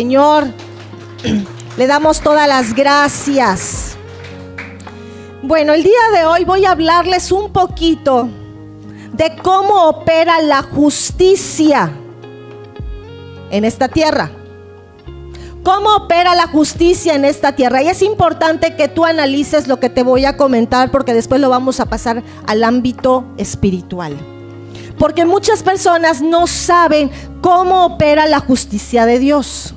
Señor, le damos todas las gracias. Bueno, el día de hoy voy a hablarles un poquito de cómo opera la justicia en esta tierra. ¿Cómo opera la justicia en esta tierra? Y es importante que tú analices lo que te voy a comentar, porque después lo vamos a pasar al ámbito espiritual. Porque muchas personas no saben cómo opera la justicia de Dios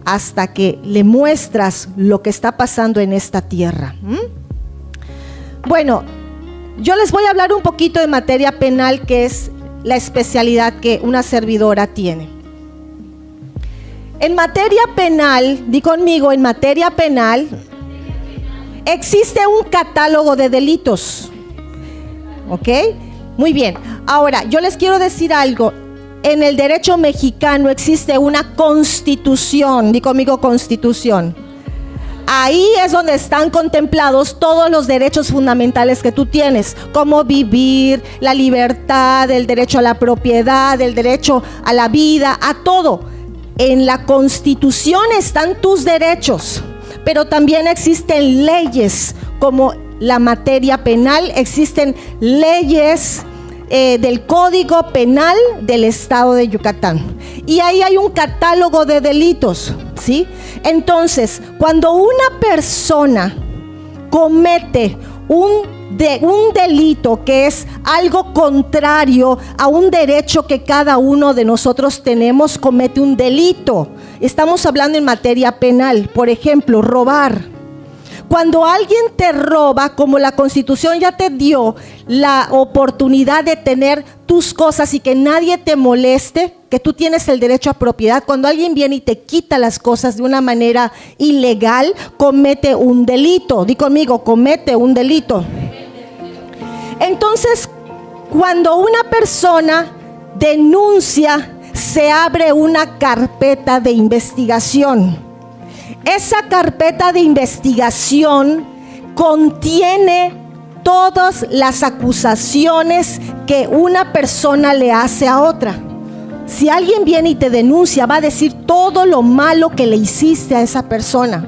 hasta que le muestras lo que está pasando en esta tierra. Bueno, yo les voy a hablar un poquito de materia penal, que es la especialidad que una servidora tiene. En materia penal, di conmigo, en materia penal existe un catálogo de delitos. ¿Ok? Muy bien. Ahora, yo les quiero decir algo. En el derecho mexicano existe una constitución. Di conmigo, constitución. Ahí es donde están contemplados todos los derechos fundamentales que tú tienes, como vivir, la libertad, el derecho a la propiedad, el derecho a la vida, a todo. En la Constitución están tus derechos, pero también existen leyes como la materia penal, existen leyes del Código Penal del Estado de Yucatán. Y ahí hay un catálogo de delitos, ¿sí? Entonces, cuando una persona comete un delito que es algo contrario a un derecho que cada uno de nosotros tenemos, comete un delito. Estamos hablando en materia penal. Por ejemplo, robar. Cuando alguien te roba, como la Constitución ya te dio la oportunidad de tener tus cosas y que nadie te moleste, que tú tienes el derecho a propiedad, cuando alguien viene y te quita las cosas de una manera ilegal, comete un delito. Di conmigo, comete un delito. Entonces, cuando una persona denuncia, se abre una carpeta de investigación. Esa carpeta de investigación contiene todas las acusaciones que una persona le hace a otra. Si alguien viene y te denuncia, va a decir todo lo malo que le hiciste a esa persona.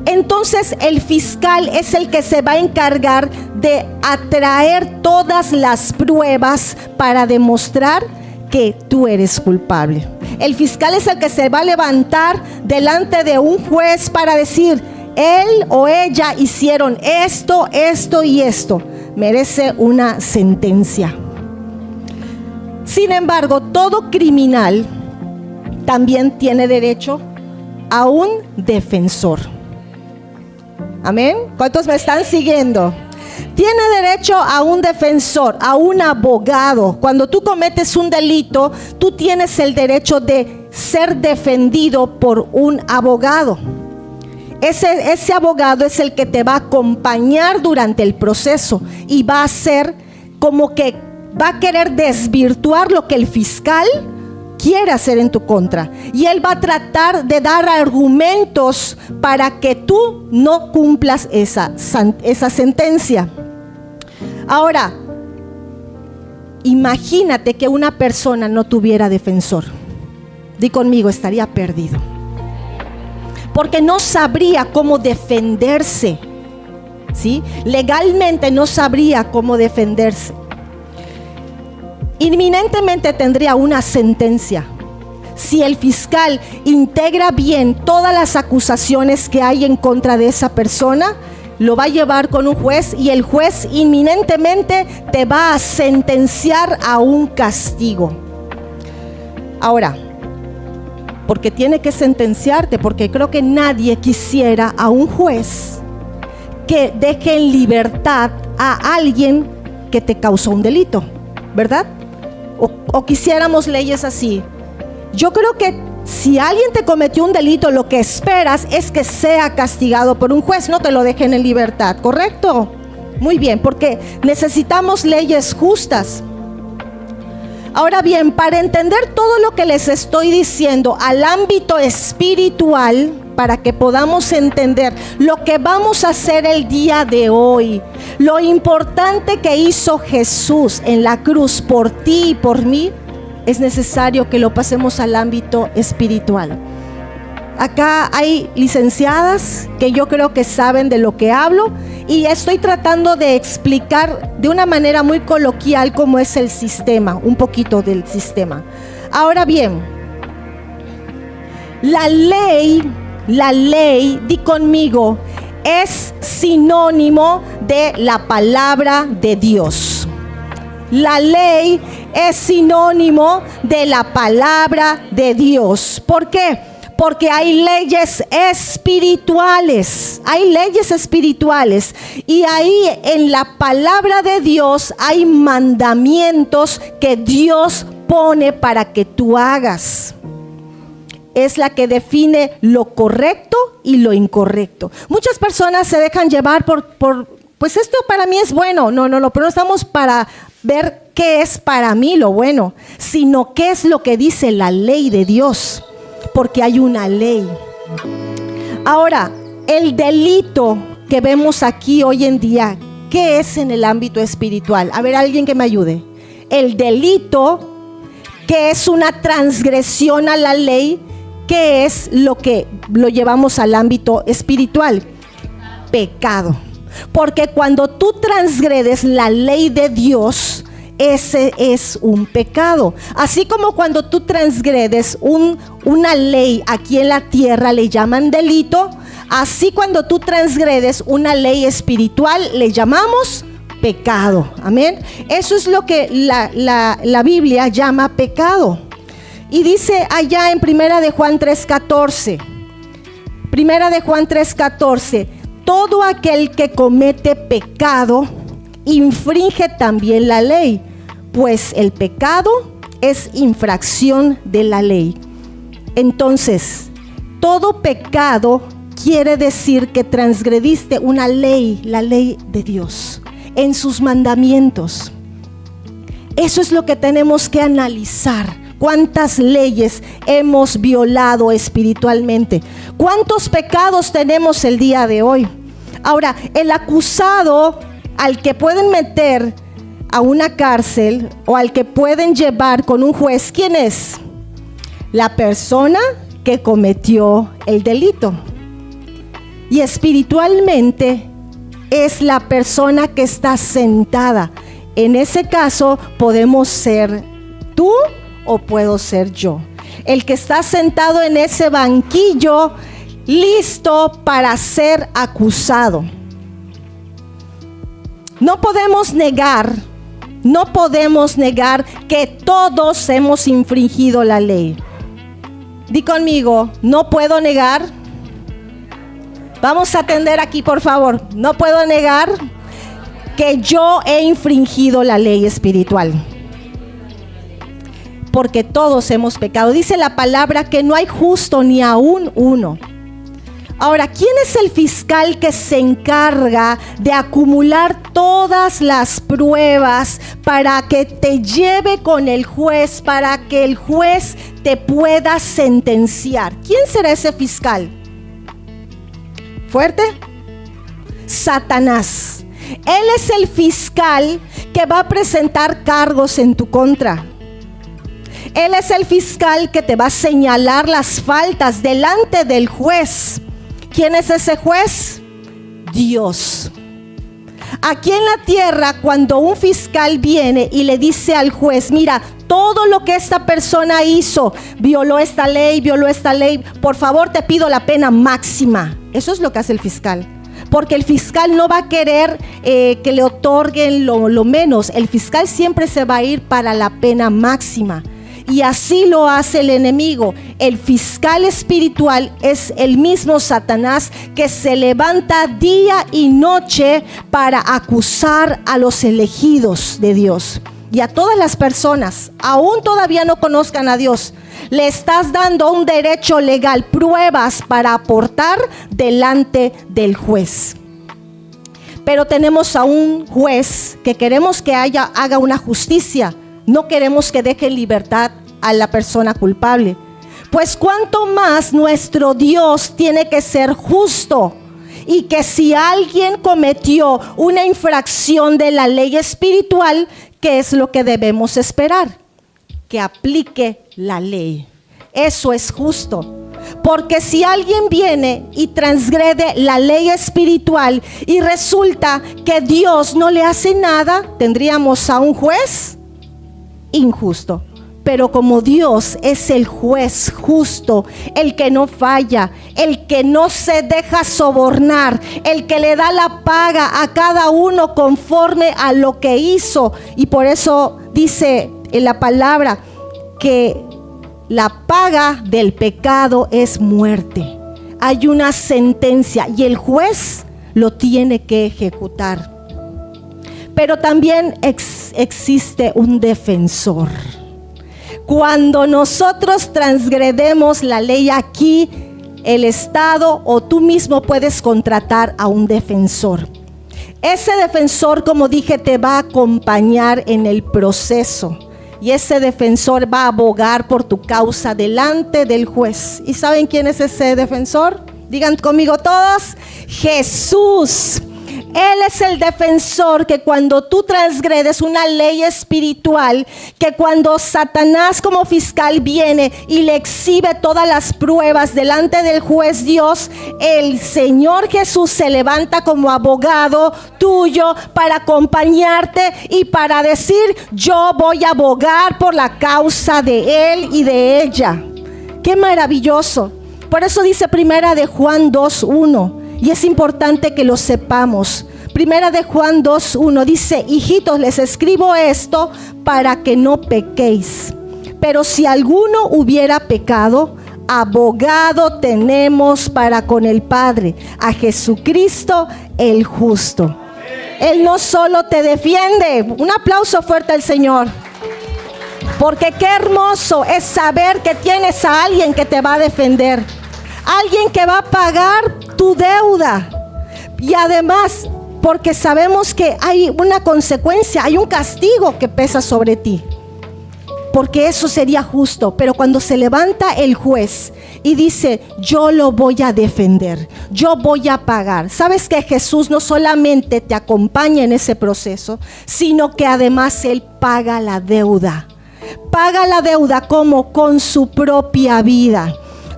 Entonces el fiscal es el que se va a encargar de atraer todas las pruebas para demostrar que tú eres culpable. El fiscal es el que se va a levantar delante de un juez para decir: él o ella hicieron esto, esto y esto. Merece una sentencia. Sin embargo, todo criminal también tiene derecho a un defensor. Amén. ¿Cuántos me están siguiendo? Tiene derecho a un defensor, a un abogado. Cuando tú cometes un delito, tú tienes el derecho de ser defendido por un abogado. Ese abogado es el que te va a acompañar durante el proceso y va a hacer como que va a querer desvirtuar lo que el fiscal quiere hacer en tu contra. Y él va a tratar de dar argumentos para que tú no cumplas esa sentencia. Ahora, imagínate que una persona no tuviera defensor. Di conmigo, estaría perdido. Porque no sabría cómo defenderse, ¿sí? Legalmente no sabría cómo defenderse. Inminentemente tendría una sentencia. Si el fiscal integra bien todas las acusaciones que hay en contra de esa persona, lo va a llevar con un juez y el juez inminentemente te va a sentenciar a un castigo. Ahora, porque tiene que sentenciarte, porque creo que nadie quisiera a un juez que deje en libertad a alguien que te causó un delito, ¿verdad? O quisiéramos leyes así. Yo creo que si alguien te cometió un delito, lo que esperas es que sea castigado por un juez, no te lo dejen en libertad, ¿correcto? Muy bien, porque necesitamos leyes justas. Ahora bien, para entender todo lo que les estoy diciendo al ámbito espiritual, para que podamos entender lo que vamos a hacer el día de hoy, lo importante que hizo Jesús en la cruz por ti y por mí, es necesario que lo pasemos al ámbito espiritual. Acá hay licenciadas que yo creo que saben de lo que hablo y estoy tratando de explicar de una manera muy coloquial cómo es el sistema, un poquito del sistema. Ahora bien, la ley, di conmigo, es sinónimo de la palabra de Dios. La ley es sinónimo de la palabra de Dios. ¿Por qué? Porque hay leyes espirituales, y ahí en la palabra de Dios hay mandamientos que Dios pone para que tú hagas. Es la que define lo correcto y lo incorrecto. Muchas personas se dejan llevar por pues esto para mí es bueno. No, pero no estamos para ver qué es para mí lo bueno, sino qué es lo que dice la ley de Dios. Porque hay una ley. Ahora, el delito que vemos aquí hoy en día, ¿qué es en el ámbito espiritual? A ver, alguien que me ayude. El delito, que es una transgresión a la ley, ¿qué es lo que lo llevamos al ámbito espiritual? Pecado. Porque cuando tú transgredes la ley de Dios, ese es un pecado. Así como cuando tú transgredes una ley aquí en la tierra le llaman delito, así cuando tú transgredes una ley espiritual le llamamos pecado. Amén. Eso es lo que la Biblia llama pecado. Y dice allá en Primera de Juan 3:14, todo aquel que comete pecado infringe también la ley, pues el pecado es infracción de la ley. Entonces, todo pecado quiere decir que transgrediste una ley, la ley de Dios, en sus mandamientos. Eso es lo que tenemos que analizar. ¿Cuántas leyes hemos violado espiritualmente? ¿Cuántos pecados tenemos el día de hoy? Ahora, el acusado al que pueden meter a una cárcel o al que pueden llevar con un juez, ¿quién es? La persona que cometió el delito. Y espiritualmente es la persona que está sentada. En ese caso podemos ser tú o puedo ser yo. El que está sentado en ese banquillo, listo para ser acusado. No podemos negar que todos hemos infringido la ley. Di conmigo, no puedo negar. Vamos a atender aquí, por favor. No puedo negar que yo he infringido la ley espiritual. Porque todos hemos pecado. Dice la palabra que no hay justo ni aún uno. Ahora, ¿quién es el fiscal que se encarga de acumular todas las pruebas para que te lleve con el juez, para que el juez te pueda sentenciar? ¿Quién será ese fiscal? ¿Fuerte? Satanás. Él es el fiscal que va a presentar cargos en tu contra. Él es el fiscal que te va a señalar las faltas delante del juez. ¿Quién es ese juez? Dios. Aquí en la tierra, cuando un fiscal viene y le dice al juez, mira, todo lo que esta persona hizo, violó esta ley, por favor te pido la pena máxima. Eso es lo que hace el fiscal. Porque el fiscal no va a querer que le otorguen lo menos. El fiscal siempre se va a ir para la pena máxima. Y así lo hace el enemigo. El fiscal espiritual es el mismo Satanás que se levanta día y noche para acusar a los elegidos de Dios. Y a todas las personas, aún todavía no conozcan a Dios, le estás dando un derecho legal, pruebas para aportar delante del juez. Pero tenemos a un juez que queremos que haga una justicia. No queremos que deje en libertad a la persona culpable. Pues cuánto más nuestro Dios tiene que ser justo, y que si alguien cometió una infracción de la ley espiritual, ¿qué es lo que debemos esperar? que aplique la ley. Eso es justo. Porque si alguien viene y transgrede la ley espiritual y resulta que Dios no le hace nada, tendríamos a un juez injusto. Pero como Dios es el juez justo, el que no falla, el que no se deja sobornar, el que le da la paga a cada uno conforme a lo que hizo. Y por eso dice en la palabra que la paga del pecado es muerte. Hay una sentencia y el juez lo tiene que ejecutar. Pero también existe un defensor. Cuando nosotros transgredemos la ley aquí, el Estado o tú mismo puedes contratar a un defensor. Ese defensor, como dije, te va a acompañar en el proceso. Y ese defensor va a abogar por tu causa delante del juez. ¿Y saben quién es ese defensor? Digan conmigo todos: Jesús. Él es el defensor que cuando tú transgredes una ley espiritual, que cuando Satanás como fiscal viene y le exhibe todas las pruebas delante del juez Dios, el Señor Jesús se levanta como abogado tuyo para acompañarte y para decir: yo voy a abogar por la causa de él y de ella. ¡Qué maravilloso! Por eso dice Primera de Juan 2:1. Y es importante que lo sepamos. Primera de Juan 2:1 dice: hijitos, les escribo esto para que no pequéis. Pero si alguno hubiera pecado, abogado tenemos para con el Padre, a Jesucristo el justo. Él no solo te defiende. Un aplauso fuerte al Señor. Porque qué hermoso es saber que tienes a alguien que te va a defender. Alguien que va a pagar tu deuda. Y además, porque sabemos que hay una consecuencia, hay un castigo que pesa sobre ti. Porque eso sería justo. Pero cuando se levanta el juez y dice: yo lo voy a defender, yo voy a pagar. ¿Sabes que Jesús no solamente te acompaña en ese proceso, sino que además Él paga la deuda? Paga la deuda como con su propia vida.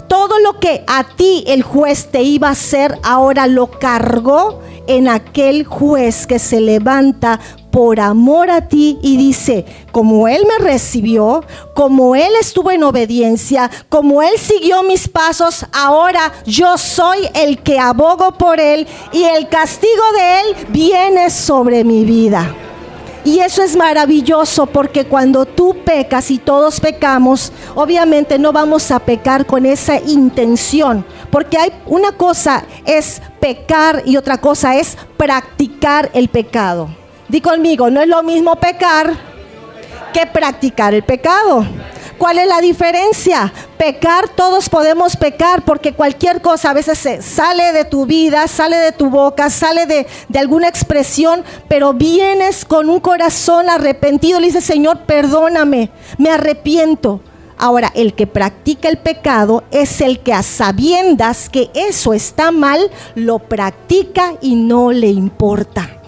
Todo lo que a ti el juez te iba a hacer, ahora lo cargó en aquel juez que se levanta por amor a ti y dice: como Él me recibió, como Él estuvo en obediencia, como Él siguió mis pasos, ahora yo soy el que abogo por Él y el castigo de Él viene sobre mi vida. Y eso es maravilloso, porque cuando tú pecas y todos pecamos, obviamente no vamos a pecar con esa intención, porque hay una cosa es pecar y otra cosa es practicar el pecado. Di conmigo: no es lo mismo pecar que practicar el pecado. ¿Cuál es la diferencia? Pecar, todos podemos pecar, porque cualquier cosa a veces sale de tu vida, sale de tu boca, sale de alguna expresión, pero vienes con un corazón arrepentido, le dices: Señor, perdóname, me arrepiento. Ahora, el que practica el pecado es el que, a sabiendas que eso está mal, lo practica y no le importa.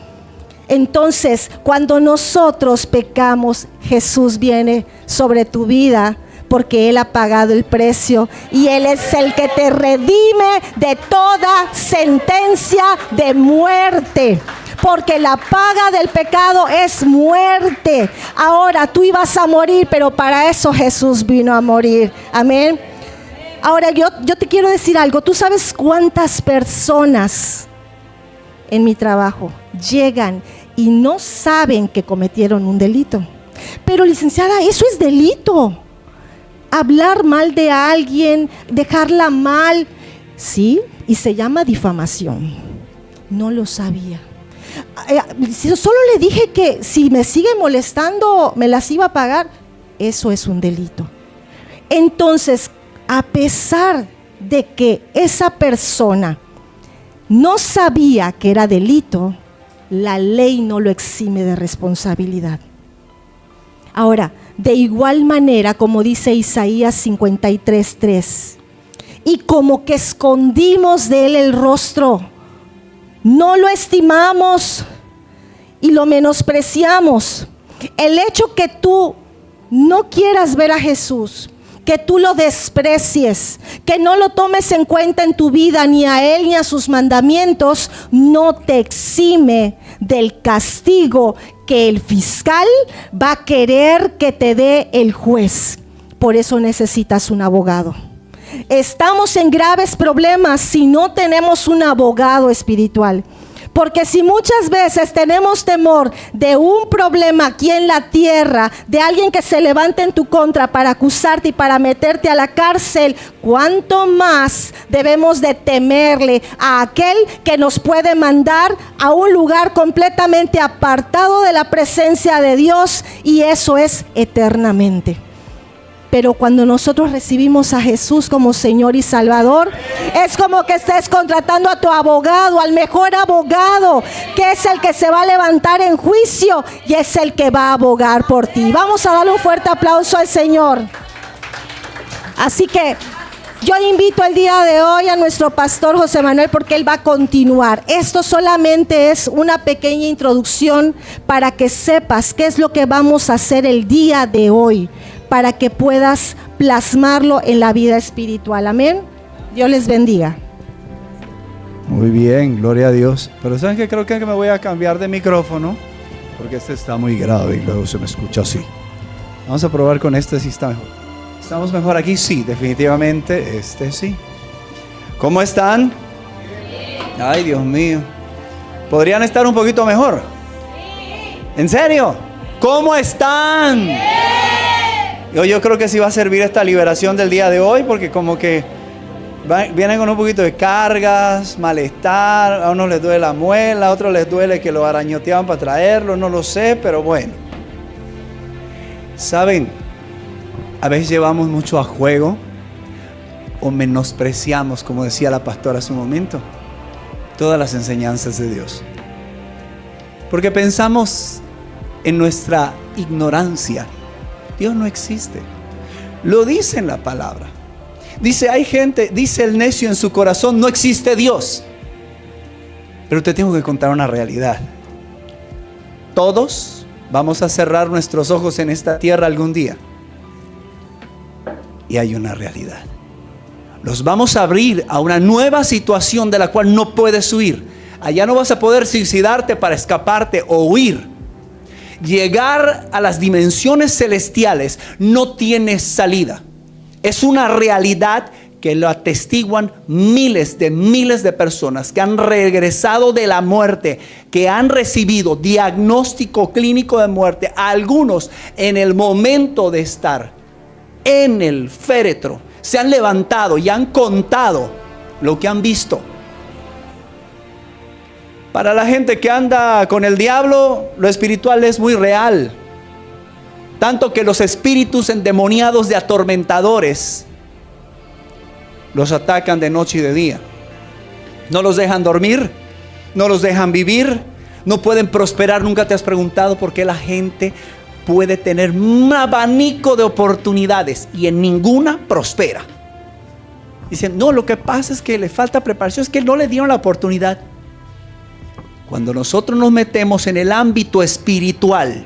Entonces, cuando nosotros pecamos, Jesús viene sobre tu vida, porque Él ha pagado el precio y Él es el que te redime de toda sentencia de muerte. Porque la paga del pecado es muerte. Ahora tú ibas a morir, pero para eso Jesús vino a morir. Amén. Ahora yo te quiero decir algo. ¿Tú sabes cuántas personas en mi trabajo llegan y no saben que cometieron un delito? Pero licenciada, eso es delito. Hablar mal de alguien, dejarla mal, sí, y se llama difamación. No lo sabía. Solo le dije que si me sigue molestando me las iba a pagar. Eso es un delito. Entonces, a pesar de que esa persona no sabía que era delito, la ley no lo exime de responsabilidad. Ahora, de igual manera, como dice Isaías 53:3, y como que escondimos de él el rostro, no lo estimamos y lo menospreciamos. El hecho que tú no quieras ver a Jesús, que tú lo desprecies, que no lo tomes en cuenta en tu vida, ni a Él ni a sus mandamientos, no te exime del castigo que el fiscal va a querer que te dé el juez. Por eso necesitas un abogado. Estamos en graves problemas si no tenemos un abogado espiritual. Porque si muchas veces tenemos temor de un problema aquí en la tierra, de alguien que se levante en tu contra para acusarte y para meterte a la cárcel, ¿cuánto más debemos de temerle a aquel que nos puede mandar a un lugar completamente apartado de la presencia de Dios? Y eso es eternamente. Pero cuando nosotros recibimos a Jesús como Señor y Salvador, es como que estés contratando a tu abogado, al mejor abogado, que es el que se va a levantar en juicio y es el que va a abogar por ti. Vamos a darle un fuerte aplauso al Señor. Así que yo invito el día de hoy a nuestro pastor José Manuel, porque él va a continuar. Esto solamente es una pequeña introducción para que sepas qué es lo que vamos a hacer el día de hoy, para que puedas plasmarlo en la vida espiritual. Amén. Dios les bendiga. Muy bien, gloria a Dios. Pero ¿saben qué? Creo que me voy a cambiar de micrófono, porque este está muy grave y luego se me escucha así. Vamos a probar con este, si está mejor. ¿Estamos mejor aquí? Sí, definitivamente este sí. ¿Cómo están? Ay, Dios mío. ¿Podrían estar un poquito mejor? ¿En serio? ¿Cómo están? Yo creo que sí va a servir esta liberación del día de hoy, porque como que vienen con un poquito de cargas, malestar. A unos les duele la muela, a otros les duele que lo arañoteaban para traerlo, no lo sé, pero bueno. ¿Saben? A veces llevamos mucho a juego o menospreciamos, como decía la pastora hace un momento, todas las enseñanzas de Dios. Porque pensamos en nuestra ignorancia. Dios no existe. Lo dice en la palabra. Dice, hay gente, dice el necio en su corazón, no existe Dios. Pero te tengo que contar una realidad. Todos vamos a cerrar nuestros ojos en esta tierra algún día. Y hay una realidad. Los vamos a abrir a una nueva situación de la cual no puedes huir. Allá no vas a poder suicidarte para escaparte o huir. Llegar a las dimensiones celestiales no tiene salida. Es una realidad que lo atestiguan miles de personas que han regresado de la muerte, que han recibido diagnóstico clínico de muerte, algunos en el momento de estar en el féretro se han levantado y han contado lo que han visto. Para la gente que anda con el diablo, lo espiritual es muy real. Tanto que los espíritus endemoniados de atormentadores los atacan de noche y de día. No los dejan dormir, no los dejan vivir, no pueden prosperar. Nunca te has preguntado por qué la gente puede tener un abanico de oportunidades y en ninguna prospera. Dicen, no, lo que pasa es que le falta preparación, es que no le dieron la oportunidad. Cuando nosotros nos metemos en el ámbito espiritual,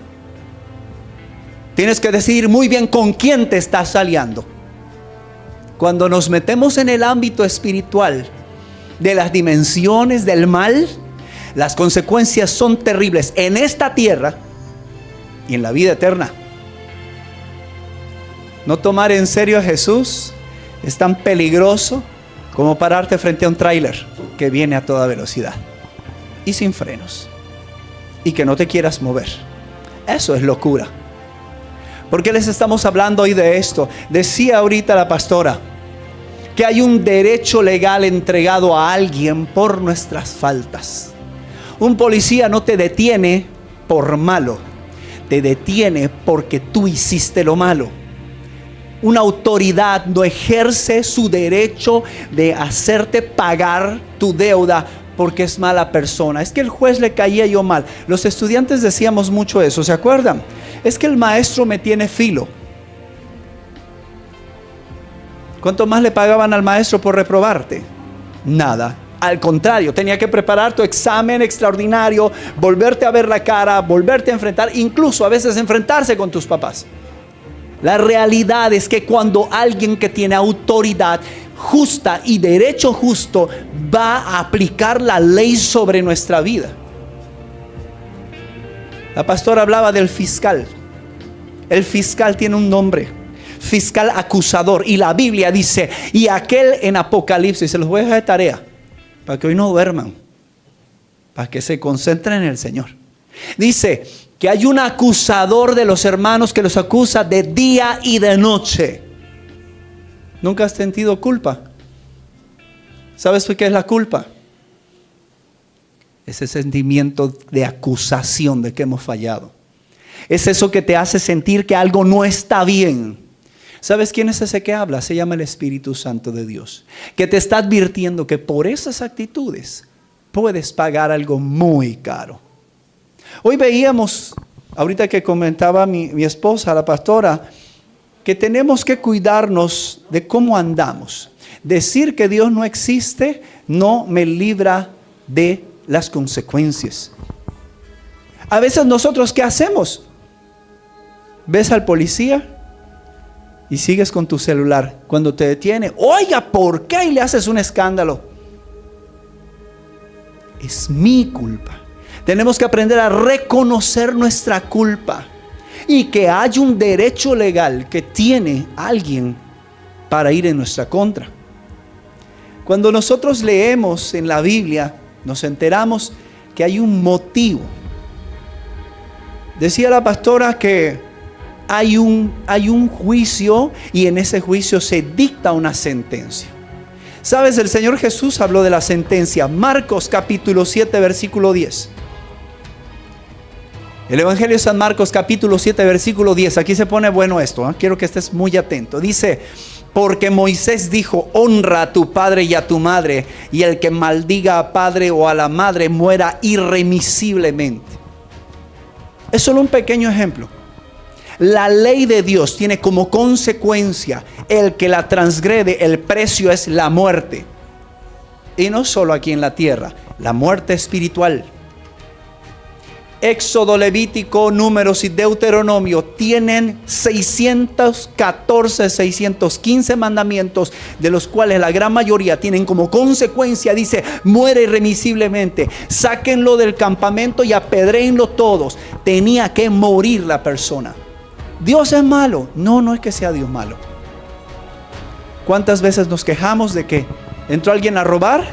tienes que decidir muy bien con quién te estás aliando. Cuando nos metemos en el ámbito espiritual de las dimensiones del mal, las consecuencias son terribles en esta tierra y en la vida eterna. No tomar en serio a Jesús es tan peligroso como pararte frente a un tráiler que viene a toda velocidad y sin frenos y que no te quieras mover. Eso es locura. ¿Por qué les estamos hablando hoy de esto? Decía ahorita la pastora que hay un derecho legal entregado a alguien por nuestras faltas. Un policía no te detiene por malo, te detiene porque tú hiciste lo malo. Una autoridad no ejerce su derecho de hacerte pagar tu deuda porque es mala persona. Es que el juez le caía yo mal. Los estudiantes decíamos mucho eso, ¿se acuerdan? Es que el maestro me tiene filo. ¿Cuánto más le pagaban al maestro por reprobarte? Nada. Al contrario, tenía que preparar tu examen extraordinario, volverte a ver la cara, volverte a enfrentar, incluso a veces enfrentarse con tus papás. La realidad es que cuando alguien que tiene autoridad justa y derecho justo va a aplicar la ley sobre nuestra vida. La pastora hablaba del fiscal. El fiscal tiene un nombre: fiscal acusador. Y la Biblia dice, y aquel en Apocalipsis, se los voy a dejar de tarea para que hoy no duerman, para que se concentren en el Señor. Dice que hay un acusador de los hermanos que los acusa de día y de noche. ¿Nunca has sentido culpa? ¿Sabes qué es la culpa? Ese sentimiento de acusación de que hemos fallado. Es eso que te hace sentir que algo no está bien. ¿Sabes quién es ese que habla? Se llama el Espíritu Santo de Dios, que te está advirtiendo que por esas actitudes puedes pagar algo muy caro. Hoy veíamos, ahorita que comentaba mi esposa, la pastora, que tenemos que cuidarnos de cómo andamos. Decir que Dios no existe no me libra de las consecuencias. A veces nosotros, ¿qué hacemos? Ves al policía y sigues con tu celular. Cuando te detiene, oiga, ¿por qué? Y le haces un escándalo. Es mi culpa. Tenemos que aprender a reconocer nuestra culpa y que hay un derecho legal que tiene alguien para ir en nuestra contra. Cuando nosotros leemos en la Biblia, nos enteramos que hay un motivo. Decía la pastora que hay un juicio y en ese juicio se dicta una sentencia. ¿Sabes? El Señor Jesús habló de la sentencia. Marcos capítulo 7 versículo 10. El Evangelio de San Marcos capítulo 7 versículo 10. Aquí se pone bueno esto, ¿eh? Quiero que estés muy atento. Dice: porque Moisés dijo, honra a tu padre y a tu madre, y el que maldiga a padre o a la madre muera irremisiblemente. Es solo un pequeño ejemplo. La ley de Dios tiene como consecuencia el que la transgrede, el precio es la muerte. Y no solo aquí en la tierra, la muerte espiritual. Éxodo, Levítico, Números y Deuteronomio tienen 614, 615 mandamientos, de los cuales la gran mayoría tienen como consecuencia, dice, muere irremisiblemente, sáquenlo del campamento y apedréenlo todos. Tenía que morir la persona. ¿Dios es malo? No, no es que sea Dios malo. ¿Cuántas veces nos quejamos de que entró alguien a robar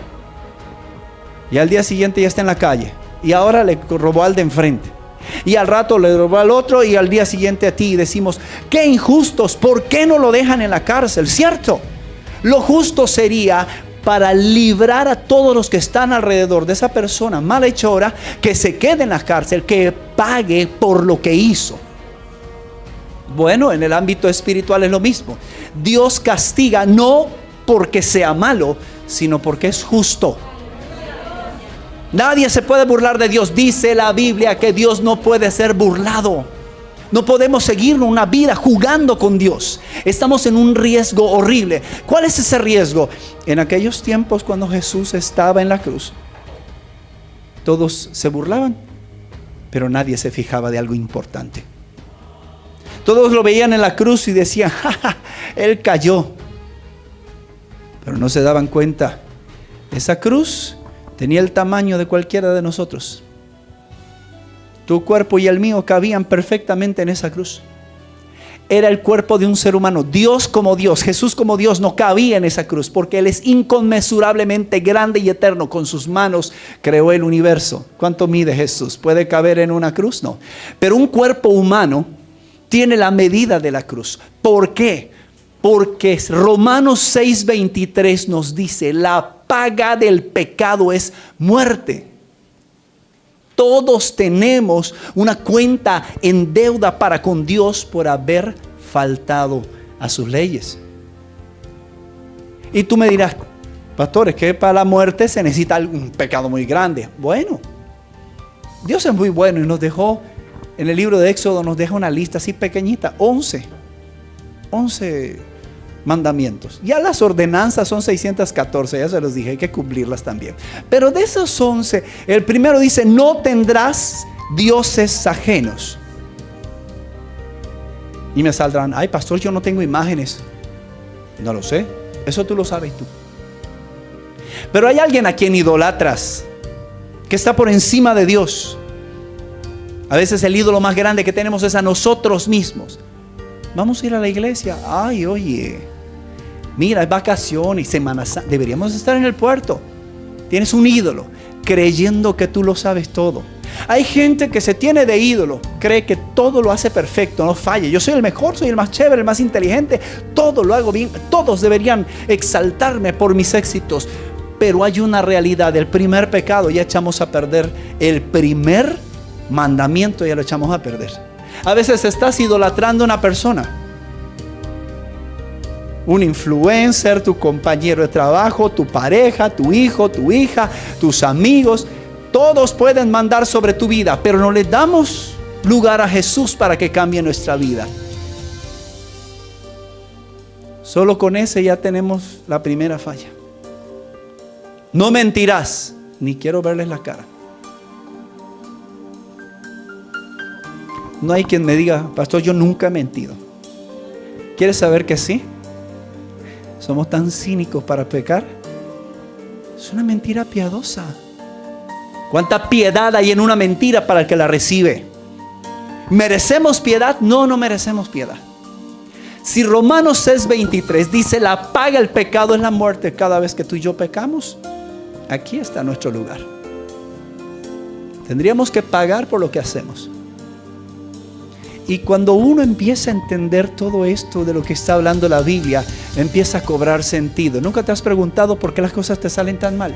y al día siguiente ya está en la calle? Y ahora le robó al de enfrente. Y al rato le robó al otro y al día siguiente a ti. Y decimos, qué injustos, ¿por qué no lo dejan en la cárcel? ¿Cierto? Lo justo sería, para librar a todos los que están alrededor de esa persona malhechora, que se quede en la cárcel, que pague por lo que hizo. Bueno, en el ámbito espiritual es lo mismo. Dios castiga no porque sea malo, sino porque es justo. Nadie se puede burlar de Dios. Dice la Biblia que Dios no puede ser burlado. No podemos seguir una vida jugando con Dios. Estamos en un riesgo horrible. ¿Cuál es ese riesgo? En aquellos tiempos, cuando Jesús estaba en la cruz, todos se burlaban, pero nadie se fijaba de algo importante. Todos lo veían en la cruz y decían, ¡ja, ja! Él cayó. Pero no se daban cuenta. Esa cruz tenía el tamaño de cualquiera de nosotros. Tu cuerpo y el mío cabían perfectamente en esa cruz. Era el cuerpo de un ser humano. Dios como Dios, Jesús como Dios no cabía en esa cruz, porque Él es inconmensurablemente grande y eterno. Con sus manos creó el universo. ¿Cuánto mide Jesús? ¿Puede caber en una cruz? No. Pero un cuerpo humano tiene la medida de la cruz. ¿Por qué? Porque Romanos 6:23 nos dice, la paga del pecado es muerte. Todos tenemos una cuenta en deuda para con Dios por haber faltado a sus leyes. Y tú me dirás, pastor, es que para la muerte se necesita un pecado muy grande. Bueno, Dios es muy bueno y nos dejó, en el libro de Éxodo nos deja una lista así pequeñita, 11 mandamientos. Ya las ordenanzas son 614, ya se los dije, hay que cumplirlas también. Pero de esos 11, el primero dice, no tendrás dioses ajenos. Y me saldrán, ay pastor, yo no tengo imágenes. No lo sé, eso tú lo sabes tú. Pero hay alguien a quien idolatras, que está por encima de Dios. A veces el ídolo más grande que tenemos es a nosotros mismos. Vamos a ir a la iglesia. Ay, oye, mira, es vacaciones, Semana Santa, deberíamos estar en el puerto. Tienes un ídolo, creyendo que tú lo sabes todo. Hay gente que se tiene de ídolo, cree que todo lo hace perfecto, no falla. Yo soy el mejor, soy el más chévere, el más inteligente, todo lo hago bien. Todos deberían exaltarme por mis éxitos. Pero hay una realidad, el primer pecado, ya echamos a perder el primer mandamiento, ya lo echamos a perder. A veces estás idolatrando a una persona, un influencer, tu compañero de trabajo, tu pareja, tu hijo, tu hija, tus amigos. Todos pueden mandar sobre tu vida, pero no le damos lugar a Jesús para que cambie nuestra vida. Solo con ese ya tenemos la primera falla. No mentirás, ni quiero verles la cara. No hay quien me diga, pastor, yo nunca he mentido. ¿Quieres saber que sí? Somos tan cínicos para pecar. Es una mentira piadosa. ¿Cuánta piedad hay en una mentira para el que la recibe? ¿Merecemos piedad? No, no merecemos piedad. Si Romanos 6:23 dice la paga del pecado es la muerte, cada vez que tú y yo pecamos, aquí está nuestro lugar. Tendríamos que pagar por lo que hacemos. Y cuando uno empieza a entender todo esto de lo que está hablando la Biblia, empieza a cobrar sentido. ¿Nunca te has preguntado por qué las cosas te salen tan mal?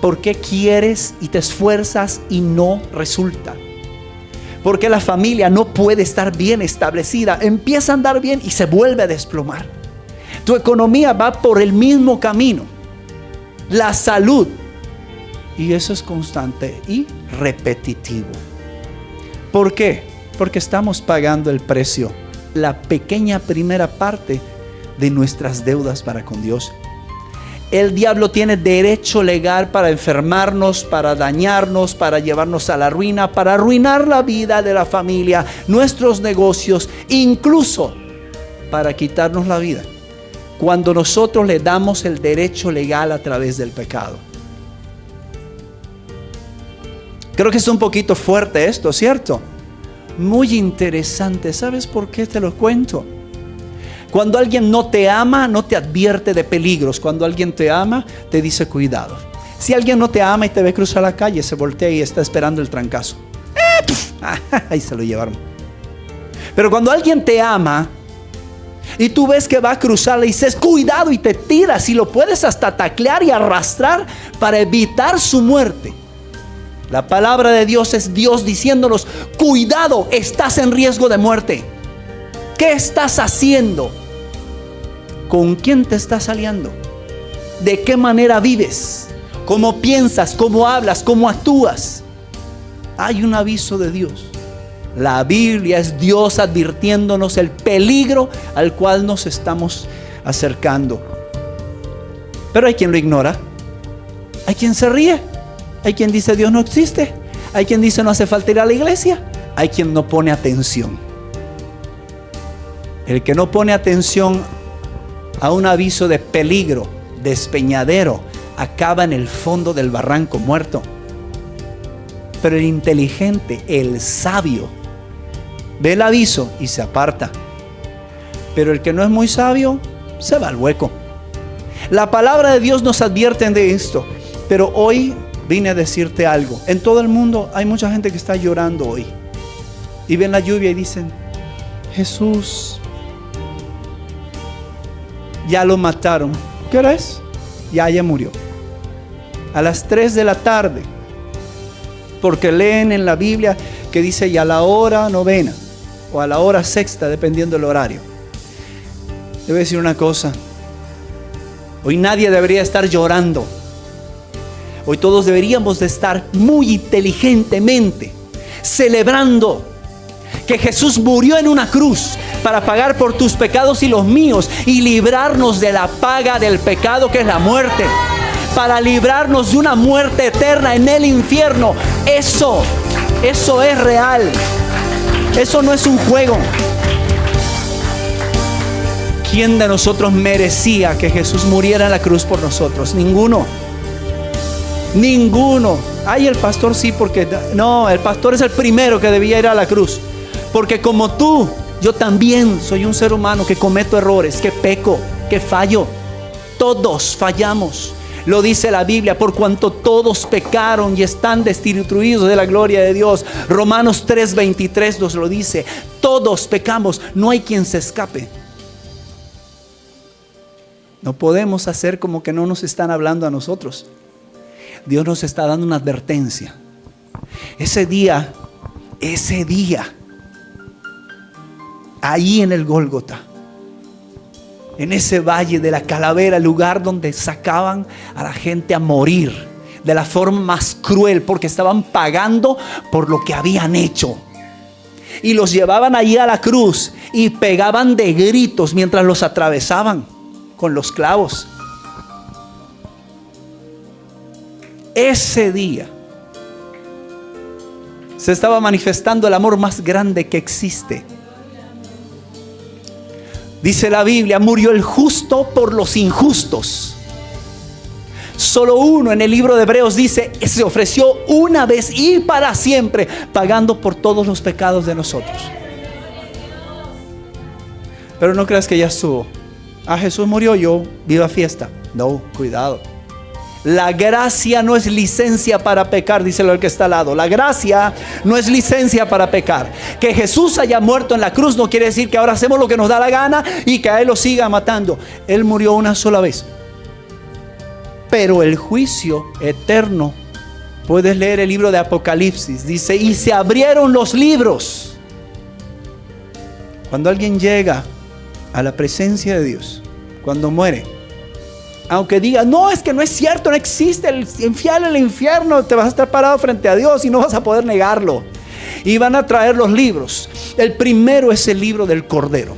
¿Por qué quieres y te esfuerzas y no resulta? ¿Por qué la familia no puede estar bien establecida? Empieza a andar bien y se vuelve a desplomar. Tu economía va por el mismo camino. La salud. Y eso es constante y repetitivo. ¿Por qué? Porque estamos pagando el precio, la pequeña primera parte de nuestras deudas para con Dios. El diablo tiene derecho legal para enfermarnos, para dañarnos, para llevarnos a la ruina, para arruinar la vida de la familia, nuestros negocios, incluso para quitarnos la vida, cuando nosotros le damos el derecho legal a través del pecado. Creo que es un poquito fuerte esto, ¿cierto? Muy interesante. ¿Sabes por qué te lo cuento? Cuando alguien no te ama, no te advierte de peligros. Cuando alguien te ama, te dice cuidado. Si alguien no te ama y te ve cruzar la calle, se voltea y está esperando el trancazo. Ahí se lo llevaron. Pero cuando alguien te ama y tú ves que va a cruzar, le dices cuidado y te tiras y lo puedes hasta taclear y arrastrar para evitar su muerte. La palabra de Dios es Dios diciéndonos, cuidado, estás en riesgo de muerte. ¿Qué estás haciendo? ¿Con quién te estás aliando? ¿De qué manera vives? ¿Cómo piensas? ¿Cómo hablas? ¿Cómo actúas? Hay un aviso de Dios. La Biblia es Dios advirtiéndonos el peligro al cual nos estamos acercando. Pero hay quien lo ignora. Hay quien se ríe. Hay quien dice Dios no existe. Hay quien dice no hace falta ir a la iglesia. Hay quien no pone atención. El que no pone atención a un aviso de peligro, despeñadero, acaba en el fondo del barranco muerto. Pero el inteligente, el sabio, ve el aviso y se aparta. Pero el que no es muy sabio, se va al hueco. La palabra de Dios nos advierte de esto. Pero hoy vine a decirte algo. En todo el mundo hay mucha gente que está llorando hoy. Y ven la lluvia y dicen, Jesús, ya lo mataron. ¿Qué hora es? Ya murió. A las 3 de la tarde. Porque leen en la Biblia que dice ya a la hora 9 o a la hora 6, dependiendo del horario. Te voy a decir una cosa. Hoy nadie debería estar llorando. Hoy todos deberíamos de estar muy inteligentemente celebrando que Jesús murió en una cruz para pagar por tus pecados y los míos y librarnos de la paga del pecado, que es la muerte, para librarnos de una muerte eterna en el infierno. Eso es real. Eso no es un juego. ¿quién de nosotros merecía que Jesús muriera en la cruz por nosotros? Ninguno. Ninguno. Ay, el pastor sí, porque no, el pastor es el primero que debía ir a la cruz. Porque como tú, yo también soy un ser humano que cometo errores, que peco, que fallo. Todos fallamos. Lo dice la Biblia, por cuanto todos pecaron y están destituidos de la gloria de Dios. Romanos 3:23 nos lo dice. Todos pecamos, no hay quien se escape. No podemos hacer como que no nos están hablando a nosotros. Dios nos está dando una advertencia. Ese día, ahí en el Gólgota, en ese valle de la calavera, el lugar donde sacaban a la gente a morir de la forma más cruel, porque estaban pagando por lo que habían hecho. Y los llevaban allí a la cruz y pegaban de gritos mientras los atravesaban con los clavos. Ese día se estaba manifestando el amor más grande que existe. Dice la Biblia, murió el justo por los injustos. Solo uno en el libro de Hebreos dice, se ofreció una vez y para siempre, pagando por todos los pecados de nosotros. Pero no creas que ya estuvo. Jesús murió, yo viva fiesta. No, cuidado. La gracia no es licencia para pecar, díselo al que está al lado. La gracia no es licencia para pecar. Que Jesús haya muerto en la cruz no quiere decir que ahora hacemos lo que nos da la gana y que a Él lo siga matando. Él murió una sola vez. Pero el juicio eterno, puedes leer el libro de Apocalipsis, dice, y se abrieron los libros. Cuando alguien llega a la presencia de Dios, cuando muere, aunque diga, no, es que no es cierto, no existe el infierno, te vas a estar parado frente a Dios y no vas a poder negarlo. Y van a traer los libros. El primero es el libro del Cordero.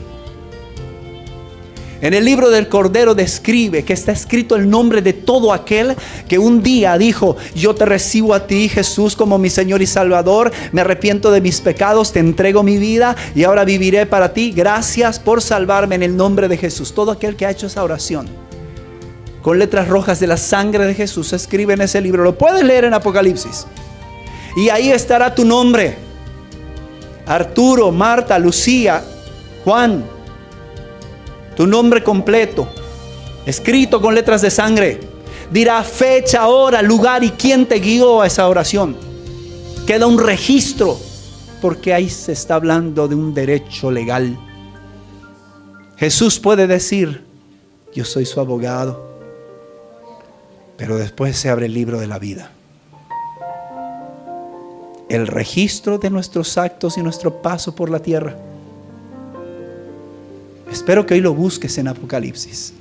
En el libro del Cordero describe que está escrito el nombre de todo aquel que un día dijo, yo te recibo a ti, Jesús, como mi Señor y Salvador, me arrepiento de mis pecados, te entrego mi vida y ahora viviré para ti, gracias por salvarme en el nombre de Jesús. Todo aquel que ha hecho esa oración con letras rojas de la sangre de Jesús, se escribe en ese libro. Lo puedes leer en Apocalipsis. Y ahí estará tu nombre. Arturo, Marta, Lucía, Juan. Tu nombre completo, escrito con letras de sangre. Dirá fecha, hora, lugar y quién te guió a esa oración. Queda un registro, porque ahí se está hablando de un derecho legal. Jesús puede decir, yo soy su abogado. Pero después se abre el libro de la vida. El registro de nuestros actos y nuestro paso por la tierra. Espero que hoy lo busques en Apocalipsis.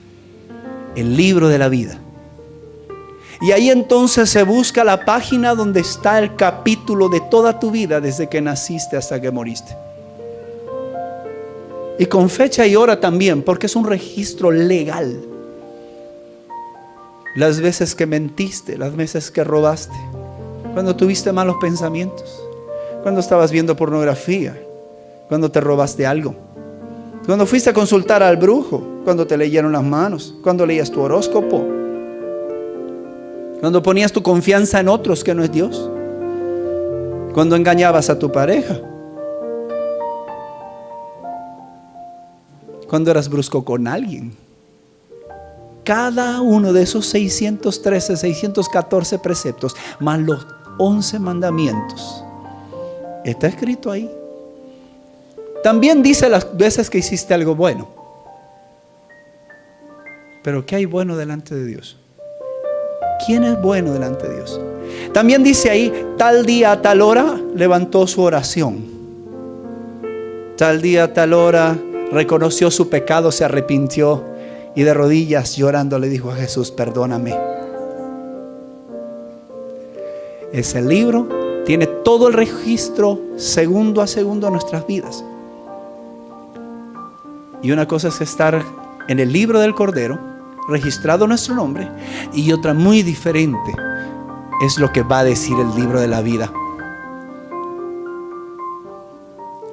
El libro de la vida. Y ahí entonces se busca la página donde está el capítulo de toda tu vida, desde que naciste hasta que moriste. Y con fecha y hora también, porque es un registro legal. Las veces que mentiste, las veces que robaste, cuando tuviste malos pensamientos, cuando estabas viendo pornografía, cuando te robaste algo, cuando fuiste a consultar al brujo, cuando te leyeron las manos, cuando leías tu horóscopo, cuando ponías tu confianza en otros que no es Dios, cuando engañabas a tu pareja, cuando eras brusco con alguien. Cada uno de esos 613, 614 preceptos, más los 11 mandamientos, está escrito ahí. También dice las veces que hiciste algo bueno. Pero ¿qué hay bueno delante de Dios? ¿Quién es bueno delante de Dios? También dice ahí, tal día a tal hora levantó su oración. Tal día a tal hora reconoció su pecado, se arrepintió. Y de rodillas llorando le dijo a Jesús, perdóname. Ese libro tiene todo el registro segundo a segundo de nuestras vidas. Y una cosa es estar en el libro del Cordero, registrado nuestro nombre. Y otra muy diferente es lo que va a decir el libro de la vida.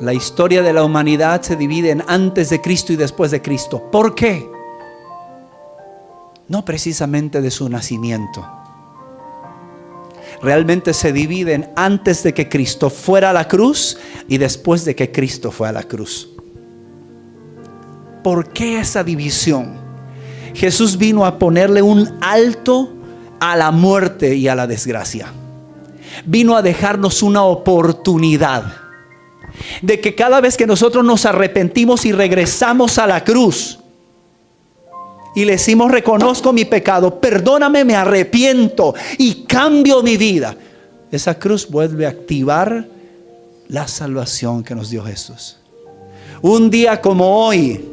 La historia de la humanidad se divide en antes de Cristo y después de Cristo. ¿Por qué? No precisamente de su nacimiento. Realmente se divide en antes de que Cristo fuera a la cruz y después de que Cristo fue a la cruz. ¿Por qué esa división? Jesús vino a ponerle un alto a la muerte y a la desgracia. Vino a dejarnos una oportunidad de que cada vez que nosotros nos arrepentimos y regresamos a la cruz y le decimos: reconozco mi pecado, perdóname, me arrepiento y cambio mi vida, esa cruz vuelve a activar la salvación que nos dio Jesús. Un día como hoy,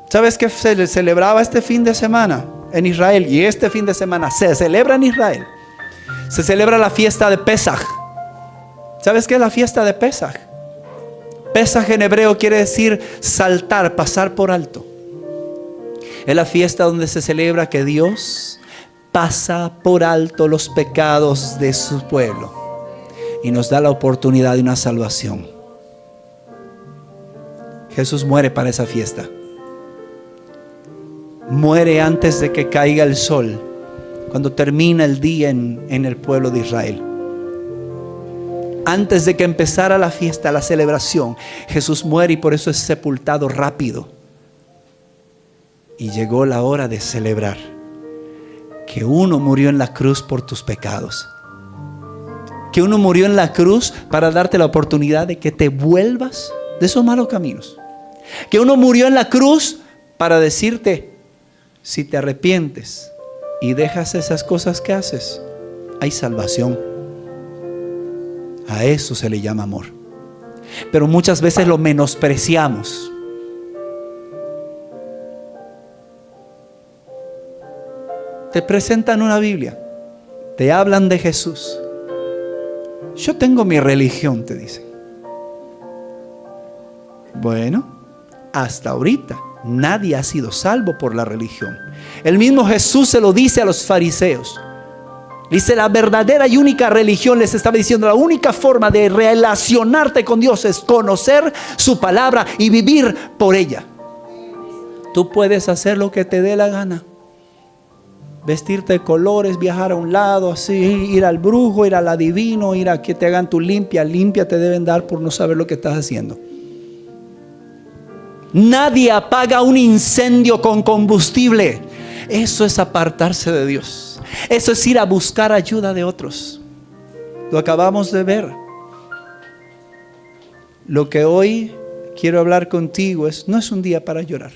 ¿sabes qué se celebraba este fin de semana en Israel? Y este fin de semana se celebra en Israel. Se celebra la fiesta de Pesaj. ¿Sabes qué es la fiesta de Pesaj? Pesaj en hebreo quiere decir saltar, pasar por alto. Es la fiesta donde se celebra que Dios pasa por alto los pecados de su pueblo y nos da la oportunidad de una salvación. Jesús muere para esa fiesta. Muere antes de que caiga el sol, cuando termina el día en el pueblo de Israel. Antes de que empezara la fiesta, la celebración, Jesús muere y por eso es sepultado rápido. Y llegó la hora de celebrar que uno murió en la cruz por tus pecados. Que uno murió en la cruz para darte la oportunidad de que te vuelvas de esos malos caminos. Que uno murió en la cruz para decirte: si te arrepientes y dejas esas cosas que haces, hay salvación. A eso se le llama amor. Pero muchas veces lo menospreciamos. Te presentan una Biblia, te hablan de Jesús. Yo tengo mi religión, te dicen. Bueno, hasta ahorita nadie ha sido salvo por la religión. El mismo Jesús se lo dice a los fariseos. Dice: la verdadera y única religión, les estaba diciendo, la única forma de relacionarte con Dios es conocer su palabra y vivir por ella. Tú puedes hacer lo que te dé la gana. Vestirte de colores, viajar a un lado, así, ir al brujo, ir al adivino, ir a que te hagan tu limpia. Limpia te deben dar por no saber lo que estás haciendo. Nadie apaga un incendio con combustible. Eso es apartarse de Dios. Eso es ir a buscar ayuda de otros. Lo acabamos de ver. Lo que hoy quiero hablar contigo no es un día para llorar.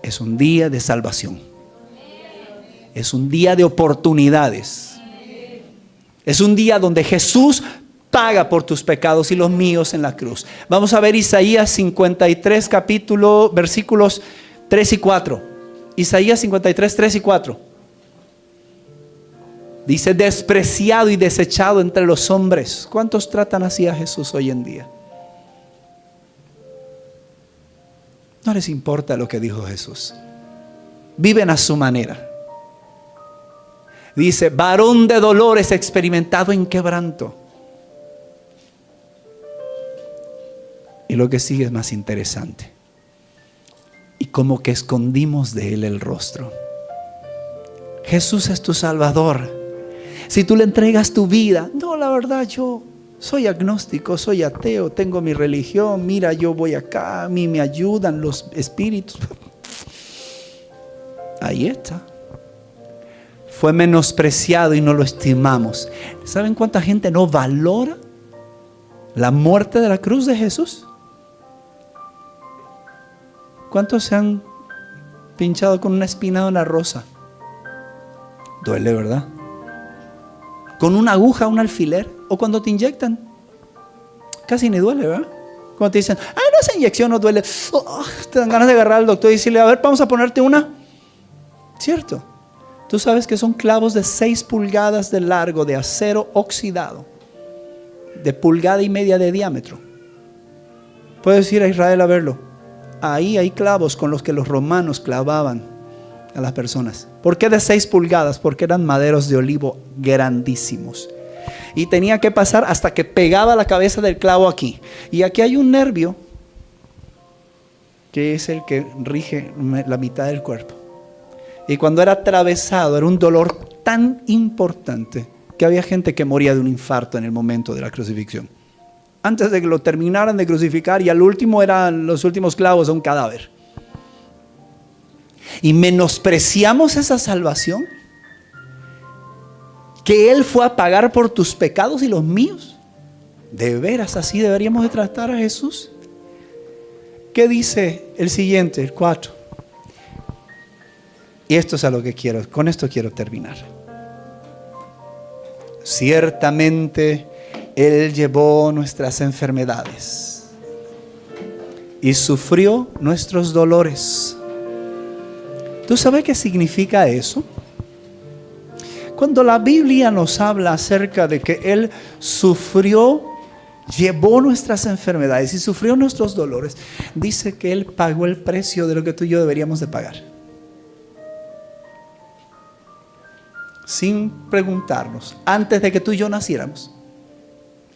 Es un día de salvación. Es un día de oportunidades. Es un día donde Jesús paga por tus pecados y los míos en la cruz. Vamos a ver Isaías 53, capítulo, versículos 3 y 4. Isaías 53, 3 y 4. Dice: despreciado y desechado entre los hombres. ¿Cuántos tratan así a Jesús hoy en día? No les importa lo que dijo Jesús. Viven a su manera. Dice: varón de dolores, experimentado en quebranto. Y lo que sigue es más interesante. Y como que escondimos de él el rostro. Jesús es tu Salvador. Si tú le entregas tu vida: no, la verdad yo soy agnóstico, soy ateo, tengo mi religión, mira, yo voy acá, a mí me ayudan los espíritus. Ahí está. Fue menospreciado y no lo estimamos. ¿Saben cuánta gente no valora la muerte de la cruz de Jesús? ¿Cuántos se han pinchado con una espina de una rosa? Duele, ¿verdad? Con una aguja, un alfiler, o cuando te inyectan, casi ni duele, ¿verdad? Cuando te dicen: no, esa inyección no duele. Te dan ganas de agarrar al doctor y decirle: a ver, vamos a ponerte una. ¿Cierto? Tú sabes que son clavos de 6 pulgadas de largo, de acero oxidado, de 1,5 pulgadas de diámetro. Puedes ir a Israel a verlo. Ahí hay clavos con los que los romanos clavaban a las personas. ¿Por qué de 6 pulgadas? Porque eran maderos de olivo grandísimos. y tenía que pasar hasta que pegaba la cabeza del clavo aquí. Y aquí hay un nervio que es el que rige la mitad del cuerpo. Y cuando era atravesado, era un dolor tan importante que había gente que moría de un infarto en el momento de la crucifixión. Antes de que lo terminaran de crucificar, y al último eran los últimos clavos a un cadáver. Y menospreciamos esa salvación, que Él fue a pagar por tus pecados y los míos. ¿De veras así deberíamos de tratar a Jesús? ¿Qué dice el siguiente, el 4? Y esto es a lo que quiero, con esto quiero terminar. Ciertamente Él llevó nuestras enfermedades y sufrió nuestros dolores. ¿Tú sabes qué significa eso? Cuando la Biblia nos habla acerca de que Él sufrió, llevó nuestras enfermedades y sufrió nuestros dolores, dice que Él pagó el precio de lo que tú y yo deberíamos de pagar. Sin preguntarnos, antes de que tú y yo naciéramos,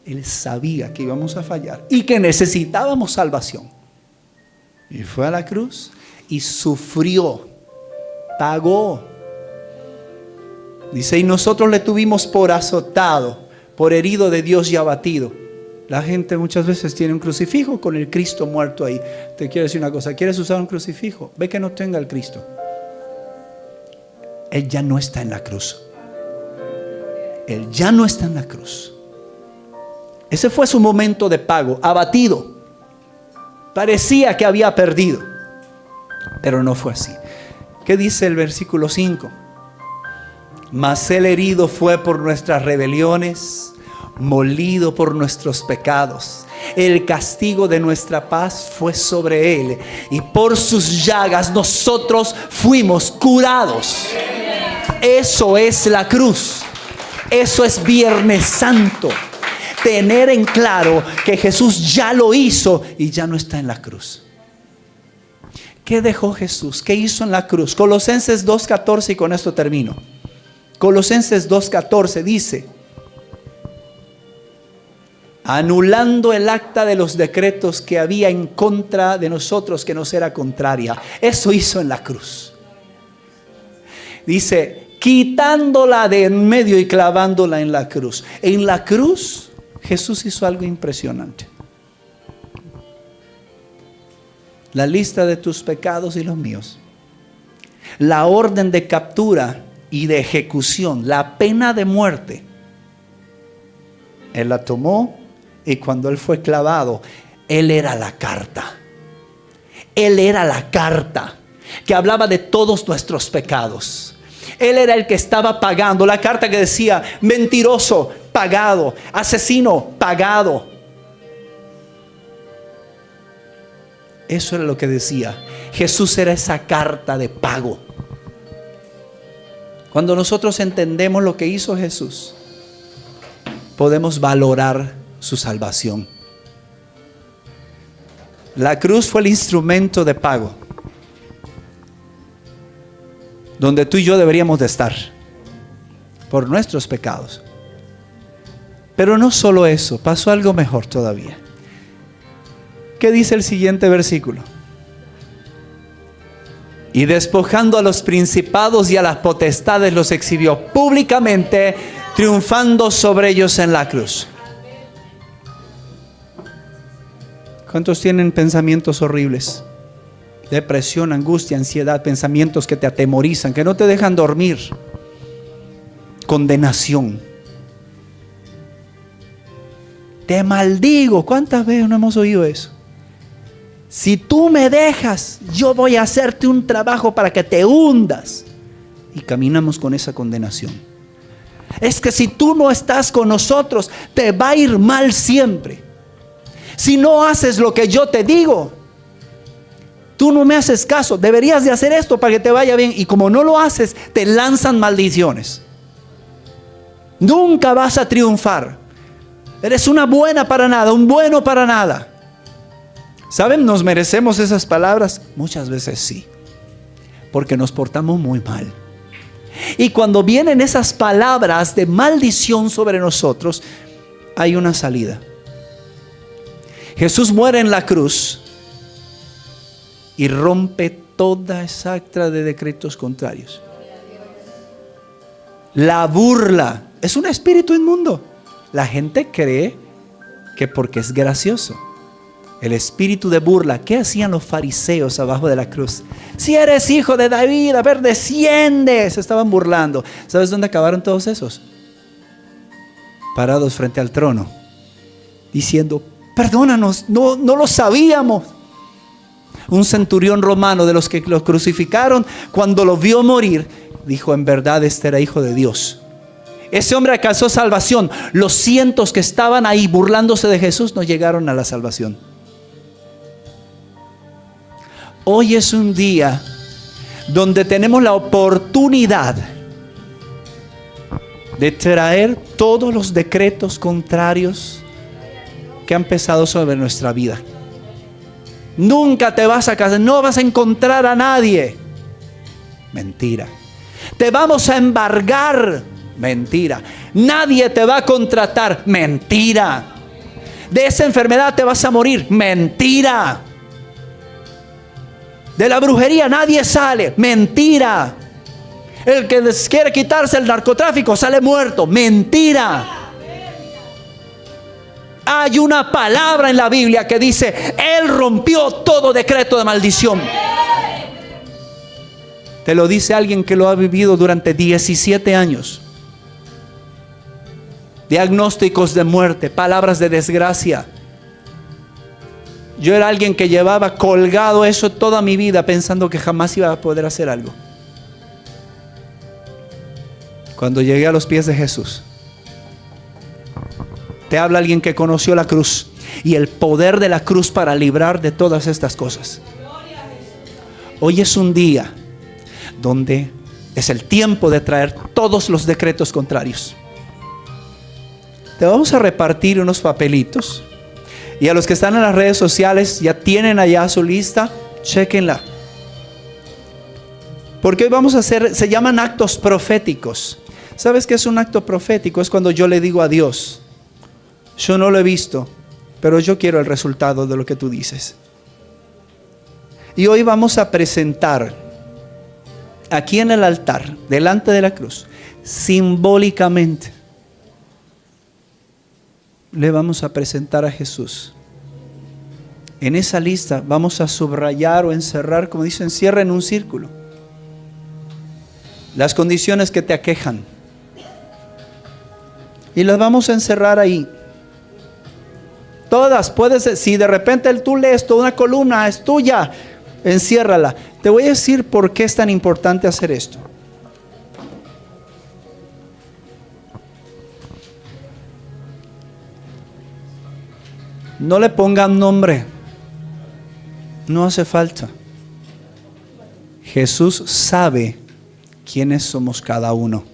Él sabía que íbamos a fallar y que necesitábamos salvación. Y fue a la cruz y sufrió, pagó. Dice, y nosotros le tuvimos por azotado, por herido de Dios y abatido. La gente muchas veces tiene un crucifijo con el Cristo muerto ahí. Te quiero decir una cosa, ¿quieres usar un crucifijo? Ve que no tenga el Cristo. Él ya no está en la cruz. Él ya no está en la cruz. Ese fue su momento de pago, abatido. Parecía que había perdido, pero no fue así. ¿Qué dice el versículo 5? Mas Él herido fue por nuestras rebeliones, molido por nuestros pecados. El castigo de nuestra paz fue sobre Él, y por sus llagas nosotros fuimos curados. Eso es la cruz. Eso es Viernes Santo. Tener en claro que Jesús ya lo hizo y ya no está en la cruz. ¿Qué dejó Jesús? ¿Qué hizo en la cruz? Colosenses 2:14, y con esto termino. Colosenses 2:14 dice: anulando el acta de los decretos que había en contra de nosotros, que nos era contraria. Eso hizo en la cruz. Dice, quitándola de en medio y clavándola en la cruz. En la cruz Jesús hizo algo impresionante. La lista de tus pecados y los míos, la orden de captura y de ejecución, la pena de muerte, Él la tomó. Y cuando Él fue clavado, Él era la carta. Él era la carta que hablaba de todos nuestros pecados. Él era el que estaba pagando. La carta que decía: mentiroso, pagado; asesino, pagado. Eso era lo que decía. Jesús era esa carta de pago. Cuando nosotros entendemos lo que hizo Jesús, podemos valorar su salvación. La cruz fue el instrumento de pago donde tú y yo deberíamos de estar por nuestros pecados. Pero no solo eso, pasó algo mejor todavía. ¿Qué dice el siguiente versículo? Y despojando a los principados y a las potestades, los exhibió públicamente, triunfando sobre ellos en la cruz. ¿Cuántos tienen pensamientos horribles? Depresión, angustia, ansiedad, pensamientos que te atemorizan, que no te dejan dormir. Condenación. Te maldigo. ¿Cuántas veces no hemos oído eso? Si tú me dejas, yo voy a hacerte un trabajo para que te hundas. Y caminamos con esa condenación. Es que si tú no estás con nosotros, te va a ir mal siempre. Si no haces lo que yo te digo, tú no me haces caso. Deberías de hacer esto para que te vaya bien. Y como no lo haces, te lanzan maldiciones. Nunca vas a triunfar. Eres una buena para nada, un bueno para nada. ¿Saben? ¿Nos merecemos esas palabras? Muchas veces sí, porque nos portamos muy mal. Y cuando vienen esas palabras de maldición sobre nosotros, hay una salida. Jesús muere en la cruz y rompe toda esa acta de decretos contrarios. La burla es un espíritu inmundo. La gente cree que porque es gracioso. El espíritu de burla. ¿Qué hacían los fariseos abajo de la cruz? Si eres hijo de David, a ver, desciende. Se estaban burlando. ¿Sabes dónde acabaron todos esos? Parados frente al trono, diciendo: perdónanos, no lo sabíamos. Un centurión romano de los que lo crucificaron, cuando lo vio morir, dijo: en verdad este era hijo de Dios. Ese hombre alcanzó salvación. Los cientos que estaban ahí burlándose de Jesús no llegaron a la salvación. Hoy es un día donde tenemos la oportunidad de traer todos los decretos contrarios que han pesado sobre nuestra vida. Nunca te vas a casar, no vas a encontrar a nadie. Mentira. Te vamos a embargar. Mentira. Nadie te va a contratar. Mentira. De esa enfermedad te vas a morir. Mentira. De la brujería nadie sale. Mentira. El que quiere quitarse el narcotráfico sale muerto. Mentira. Hay una palabra en la Biblia que dice: Él rompió todo decreto de maldición. Te lo dice alguien que lo ha vivido durante 17 años. Diagnósticos de muerte, palabras de desgracia. Yo era alguien que llevaba colgado eso toda mi vida, pensando que jamás iba a poder hacer algo. Cuando llegué a los pies de Jesús, te habla alguien que conoció la cruz y el poder de la cruz para librar de todas estas cosas. Hoy es un día donde es el tiempo de traer todos los decretos contrarios. Te vamos a repartir unos papelitos, y a los que están en las redes sociales ya tienen allá su lista, chéquenla. Porque hoy vamos a hacer, se llaman actos proféticos. ¿Sabes qué es un acto profético? Es cuando yo le digo a Dios: yo no lo he visto, pero yo quiero el resultado de lo que tú dices. Y hoy vamos a presentar aquí en el altar, delante de la cruz, simbólicamente, le vamos a presentar a Jesús. En esa lista vamos a subrayar o encerrar, como dicen, cierra en un círculo, las condiciones que te aquejan. Y las vamos a encerrar ahí. Todas, puedes, si de repente tú lees toda una columna, es tuya, enciérrala. Te voy a decir por qué es tan importante hacer esto. No le pongan nombre, no hace falta. Jesús sabe quiénes somos cada uno.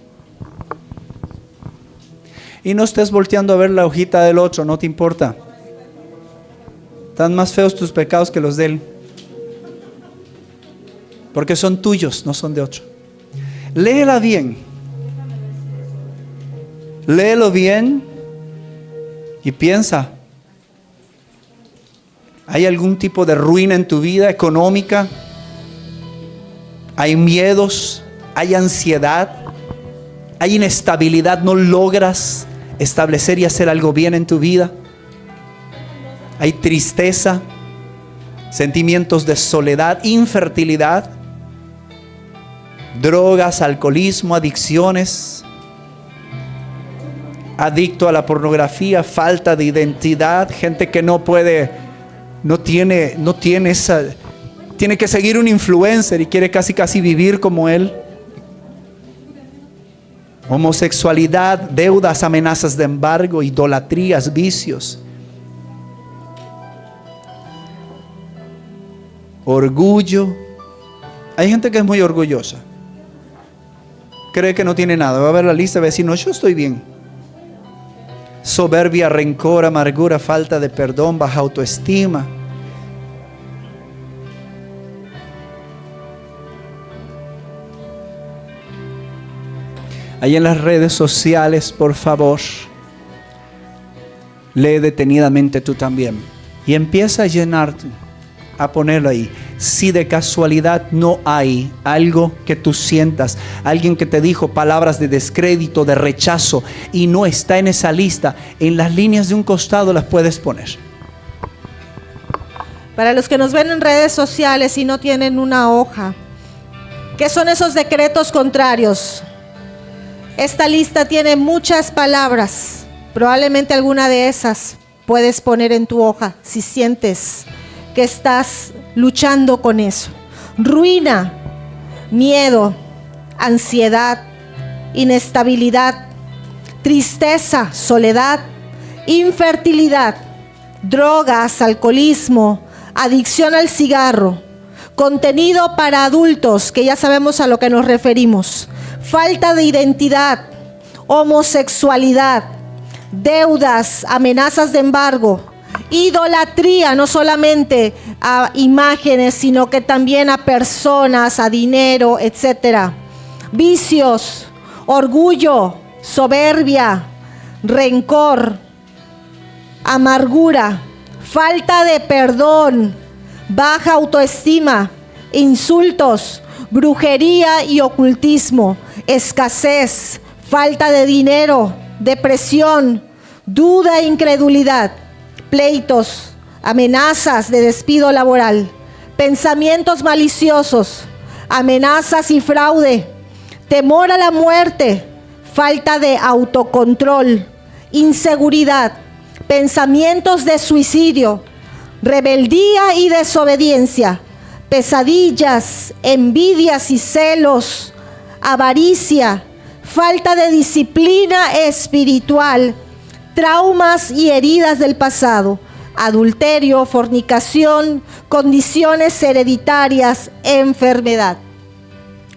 Y no estés volteando a ver la hojita del otro, no te importa. Están más feos tus pecados que los de él, porque son tuyos, no son de otro. Léela bien. Léelo bien y piensa: ¿hay algún tipo de ruina en tu vida económica? ¿Hay miedos? ¿Hay ansiedad? ¿Hay inestabilidad? ¿No logras establecer y hacer algo bien en tu vida? ¿Hay tristeza? ¿Sentimientos de soledad? ¿Infertilidad? ¿Drogas? ¿Alcoholismo? ¿Adicciones? ¿Adicto a la pornografía? ¿Falta de identidad? ¿Gente que no tiene esa, tiene que seguir un influencer y quiere casi vivir como él? Homosexualidad, deudas, amenazas de embargo, idolatrías, vicios, orgullo. Hay gente que es muy orgullosa, cree que no tiene nada, va a ver la lista y va a decir: no, yo estoy bien. Soberbia, rencor, amargura, falta de perdón, baja autoestima. Ahí en las redes sociales, por favor, lee detenidamente tú también. Y empieza a llenar, a ponerlo ahí. Si de casualidad no hay algo que tú sientas, alguien que te dijo palabras de descrédito, de rechazo, y no está en esa lista, en las líneas de un costado las puedes poner. Para los que nos ven en redes sociales y no tienen una hoja, ¿qué son esos decretos contrarios? Esta lista tiene muchas palabras. Probablemente alguna de esas puedes poner en tu hoja si sientes que estás luchando con eso. Ruina, miedo, ansiedad, inestabilidad, tristeza, soledad, infertilidad, drogas, alcoholismo, adicción al cigarro, contenido para adultos, que ya sabemos a lo que nos referimos, falta de identidad, homosexualidad, deudas, amenazas de embargo, idolatría, no solamente a imágenes, sino que también a personas, a dinero, etcétera. Vicios, orgullo, soberbia, rencor, amargura, falta de perdón, baja autoestima, insultos, brujería y ocultismo, escasez, falta de dinero, depresión, duda e incredulidad, pleitos, amenazas de despido laboral, pensamientos maliciosos, amenazas y fraude, temor a la muerte, falta de autocontrol, inseguridad, pensamientos de suicidio, rebeldía y desobediencia, pesadillas, envidias y celos, avaricia, falta de disciplina espiritual, traumas y heridas del pasado, adulterio, fornicación, condiciones hereditarias, enfermedad.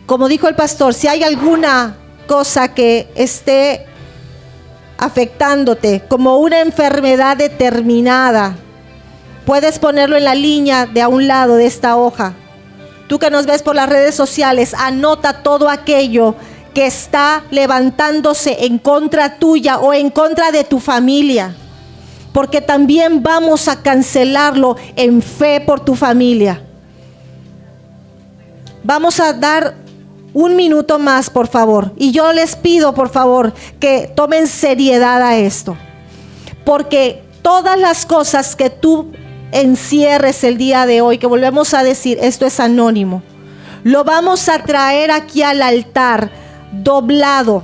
Como dijo el pastor, si hay alguna cosa que esté afectándote como una enfermedad determinada, puedes ponerlo en la línea de a un lado de esta hoja. Tú que nos ves por las redes sociales, anota todo aquello que está levantándose en contra tuya o en contra de tu familia, porque también vamos a cancelarlo en fe por tu familia. Vamos a dar un minuto más, por favor, y yo les pido, por favor, que tomen seriedad a esto, porque todas las cosas que tú encierres el día de hoy, que volvemos a decir, esto es anónimo, lo vamos a traer aquí al altar, doblado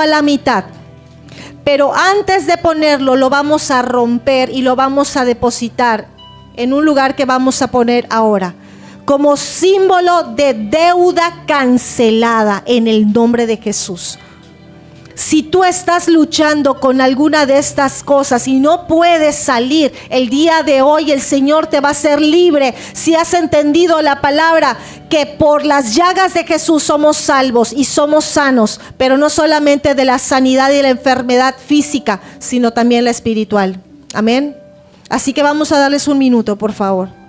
a la mitad. Pero antes de ponerlo, lo vamos a romper y lo vamos a depositar en un lugar que vamos a poner ahora, como símbolo de deuda cancelada en el nombre de Jesús. Si tú estás luchando con alguna de estas cosas y no puedes salir, el día de hoy el Señor te va a hacer libre. Si has entendido la palabra que por las llagas de Jesús somos salvos y somos sanos, pero no solamente de la sanidad y la enfermedad física, sino también la espiritual. Amén. Así que vamos a darles un minuto, por favor.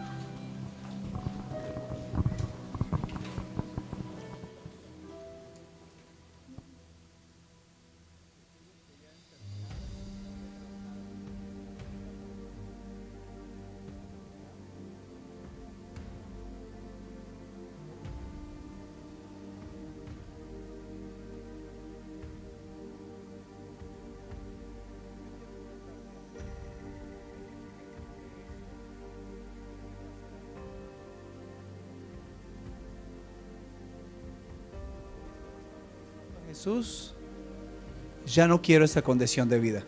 Jesús, ya no quiero esta condición de vida.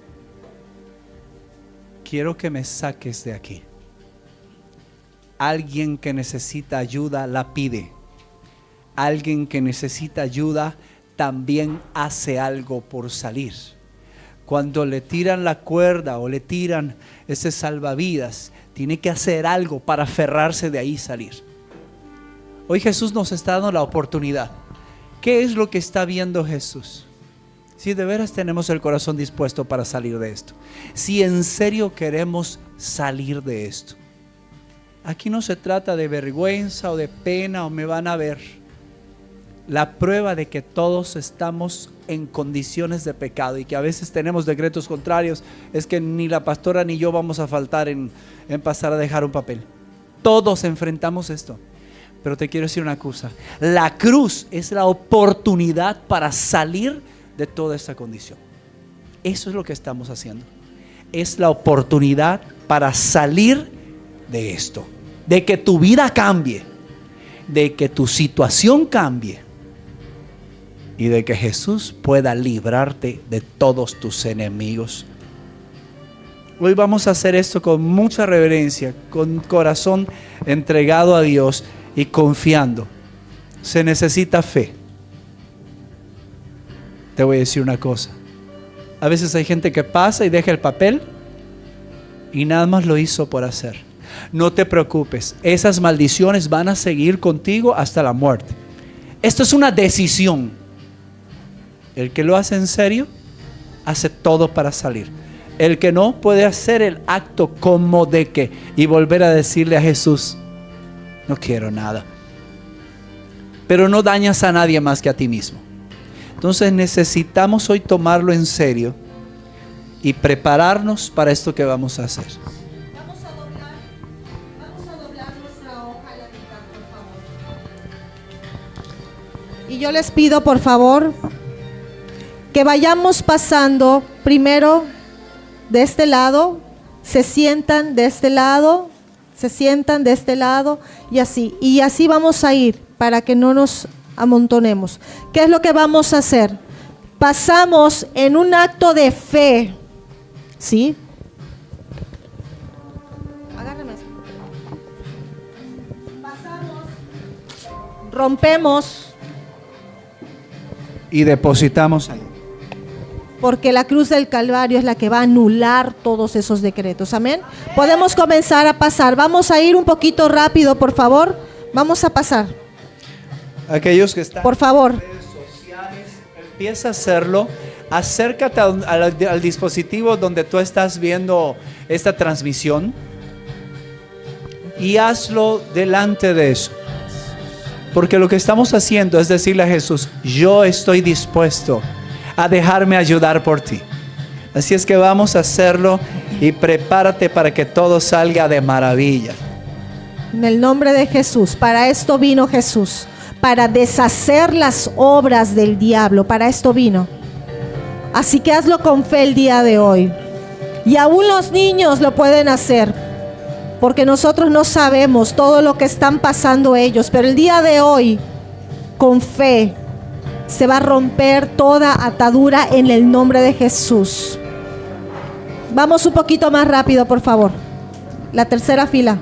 Quiero que me saques de aquí. Alguien que necesita ayuda la pide. Alguien que necesita ayuda también hace algo por salir. Cuando le tiran la cuerda o le tiran ese salvavidas, tiene que hacer algo para aferrarse de ahí y salir. Hoy Jesús nos está dando la oportunidad. ¿Qué es lo que está viendo Jesús? Si de veras tenemos el corazón dispuesto para salir de esto, si en serio queremos salir de esto. Aquí no se trata de vergüenza o de pena o me van a ver. La prueba de que todos estamos en condiciones de pecado y que a veces tenemos decretos contrarios es que ni la pastora ni yo vamos a faltar en pasar a dejar un papel. Todos enfrentamos esto. Pero te quiero decir una cosa. La cruz es la oportunidad para salir de toda esta condición. Eso es lo que estamos haciendo. Es la oportunidad para salir de esto. De que tu vida cambie. De que tu situación cambie. Y de que Jesús pueda librarte de todos tus enemigos. Hoy vamos a hacer esto con mucha reverencia, con corazón entregado a Dios y confiando. Se necesita fe. Te voy a decir una cosa. A veces hay gente que pasa y deja el papel y nada más lo hizo por hacer. No te preocupes, esas maldiciones van a seguir contigo hasta la muerte. Esto es una decisión. El que lo hace en serio, hace todo para salir. El que no, puede hacer el acto como de que y volver a decirle a Jesús, no quiero nada. Pero no dañas a nadie más que a ti mismo. Entonces necesitamos hoy tomarlo en serio y prepararnos para esto que vamos a hacer. Vamos a doblar nuestra hoja a la mitad, por favor. Y yo les pido, por favor, que vayamos pasando primero de este lado, se sientan de este lado, se sientan de este lado y así vamos a ir para que no nos amontonemos. ¿Qué es lo que vamos a hacer? Pasamos en un acto de fe, ¿sí? Agárrame eso. Pasamos, rompemos Y depositamos ahí. porque la cruz del Calvario es la que va a anular todos esos decretos. Amén. Podemos comenzar a pasar. Vamos a ir un poquito rápido, por favor. Vamos a pasar. Aquellos que están Por favor. en redes sociales, empieza a hacerlo. Acércate al dispositivo donde tú estás viendo esta transmisión y hazlo delante de eso. Porque lo que estamos haciendo es decirle a Jesús, yo estoy dispuesto a dejarme ayudar por ti. Así es que vamos a hacerlo y prepárate para que todo salga de maravilla. En el nombre de Jesús. Para esto vino Jesús. Para deshacer las obras del diablo. Para esto vino. Así que hazlo con fe el día de hoy. Y aún los niños lo pueden hacer. Porque nosotros no sabemos todo lo que están pasando ellos. Pero el día de hoy, con fe, se va a romper toda atadura en el nombre de Jesús. Vamos un poquito más rápido, por favor. La tercera fila.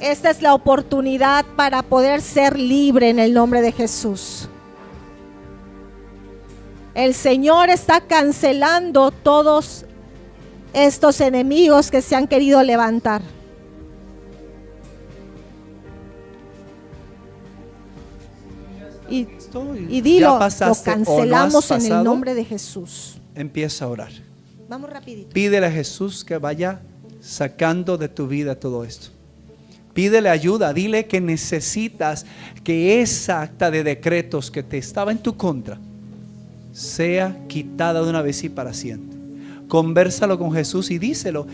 Esta es la oportunidad para poder ser libre en el nombre de Jesús. El Señor está cancelando todos estos enemigos que se han querido levantar. Y dilo, lo cancelamos en el nombre de Jesús. Empieza a orar. Vamos rapidito. Pídele a Jesús que vaya sacando de tu vida todo esto. Pídele ayuda, dile que necesitas que esa acta de decretos que te estaba en tu contra sea quitada de una vez y para siempre. Convérsalo con Jesús y díselo,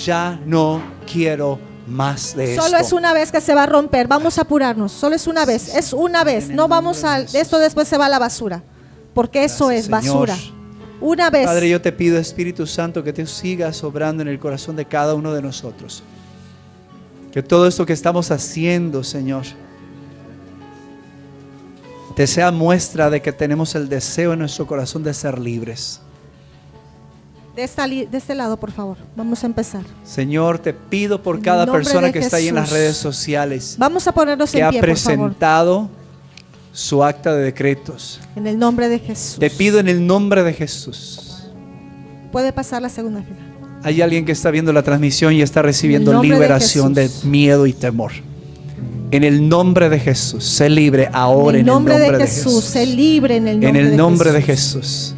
ya no quiero más de esto. Solo es una vez que se va a romper, vamos a apurarnos, solo es una vez, es una vez, no vamos a, esto después se va a la basura, porque eso es basura. Una vez. Padre, yo te pido, Espíritu Santo, que te sigas obrando en el corazón de cada uno de nosotros. Que todo esto que estamos haciendo, Señor, te sea muestra de que tenemos el deseo en nuestro corazón de ser libres. De este lado, por favor, vamos a empezar. Señor, te pido por cada persona que está ahí en las redes sociales, vamos a ponernos que en ha pie, por favor. presentado su acta de decretos. En el nombre de Jesús. Te pido en el nombre de Jesús. Puede pasar la segunda fila. Hay alguien que está viendo la transmisión y está recibiendo nombre de liberación de Jesús. miedo y temor. En el nombre de Jesús, sé libre ahora En el nombre de Jesús, sé libre en el nombre En el nombre de de Jesús. Jesús.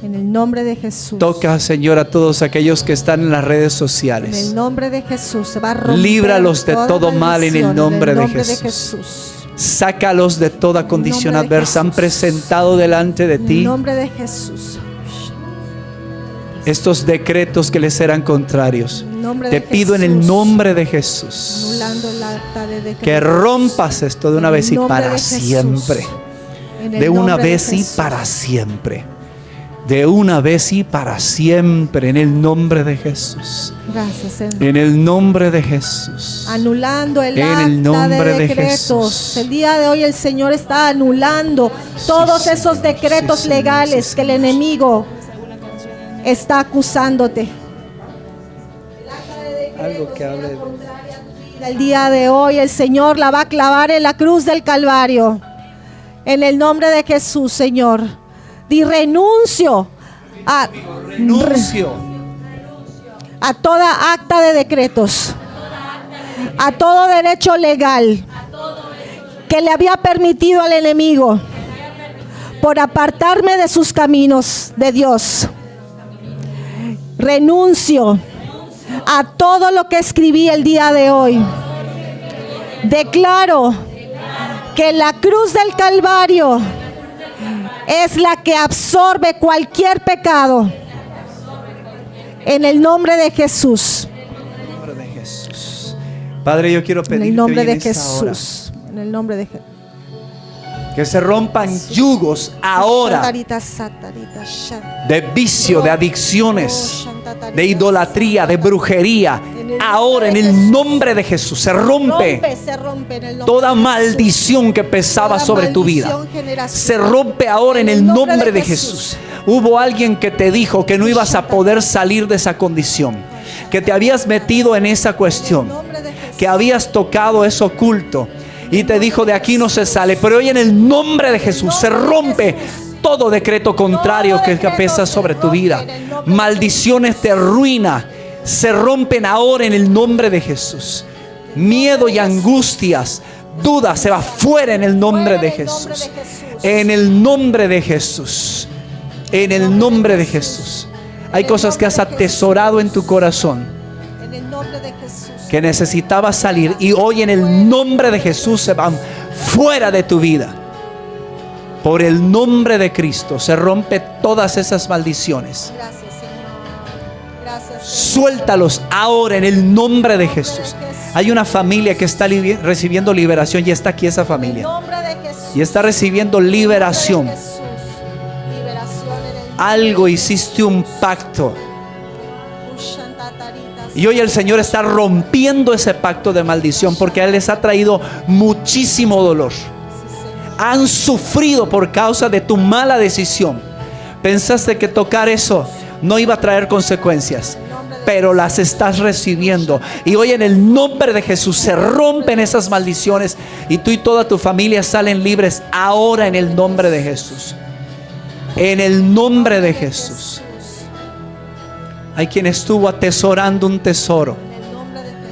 En el nombre de Jesús. Toca, Señor, a todos aquellos que están en las redes En sociales. el nombre de Jesús se va a romper Líbralos de toda todo mal en el maldición, nombre de de Jesús. Jesús. Sácalos de toda condición nombre de adversa. Han Jesús. presentado delante de En el ti nombre de Jesús. estos decretos que les serán contrarios. En el nombre Te de pido en el Jesús, nombre de Jesús anulando el acta de decreto. que rompas esto de una En el vez y nombre de para Jesús. siempre. En el De una nombre de vez y Jesús. para siempre. De una vez y para siempre. En el nombre de Jesús. Gracias, Señor. En el nombre de Jesús. Anulando el En acta el nombre de de decretos. Jesús. El día de hoy el Señor está anulando todos esos Señor. decretos Sí, Señor. legales Sí, que el Señor. enemigo está acusándote. Algo que hable de... El día de hoy el Señor la va a clavar en la cruz del Calvario. En el nombre de Jesús, Señor. Y renuncio Renuncio. a toda acta de decretos, a todo derecho legal que le había permitido al enemigo por apartarme de sus caminos de Dios. Renuncio a todo lo que escribí el día de hoy. Declaro que la cruz del Calvario es la que absorbe cualquier pecado. En el nombre de Jesús. En el nombre de Jesús. Padre, yo quiero En pedirte el nombre hoy de en esta hora Jesús. En el nombre de Jesús. que se rompan yugos ahora de vicio, de adicciones, de idolatría, de brujería. Ahora en el nombre de Jesús se rompe Se rompe en el nombre toda de Jesús. maldición que pesaba Toda sobre tu vida. maldición generacional. Se rompe ahora en el nombre de Jesús. Hubo alguien que te dijo que no ibas a poder salir de esa condición, que te habías metido en esa cuestión, que habías tocado eso oculto y te dijo de aquí no se sale. Pero hoy en el nombre de Jesús se rompe todo decreto contrario que pesa sobre tu vida. Maldiciones de ruina se rompen ahora en el nombre de Jesús. Miedo y angustias, dudas se va fuera en el nombre de Jesús. En el nombre de Jesús. En el nombre de Jesús. Hay cosas que has atesorado en tu corazón En el nombre de Jesús. que necesitabas salir y hoy en el nombre de Jesús se van fuera de tu vida. Por el nombre de Cristo se rompe todas esas maldiciones. Gracias, Señor. Gracias. Suéltalos ahora en el nombre de Jesús. Hay una familia que está recibiendo liberación y está aquí esa En el familia. nombre de Jesús. Y está recibiendo liberación. Jesús. Liberación en el Algo hiciste un pacto. Y hoy el Señor está rompiendo ese pacto de maldición porque a Él les ha traído muchísimo dolor. Han sufrido por causa de tu mala decisión. Pensaste que tocar eso no iba a traer consecuencias, pero las estás recibiendo. Y hoy en el nombre de Jesús se rompen esas maldiciones y tú y toda tu familia salen libres ahora en el nombre de Jesús. En el nombre de Jesús. Hay quien estuvo atesorando un tesoro,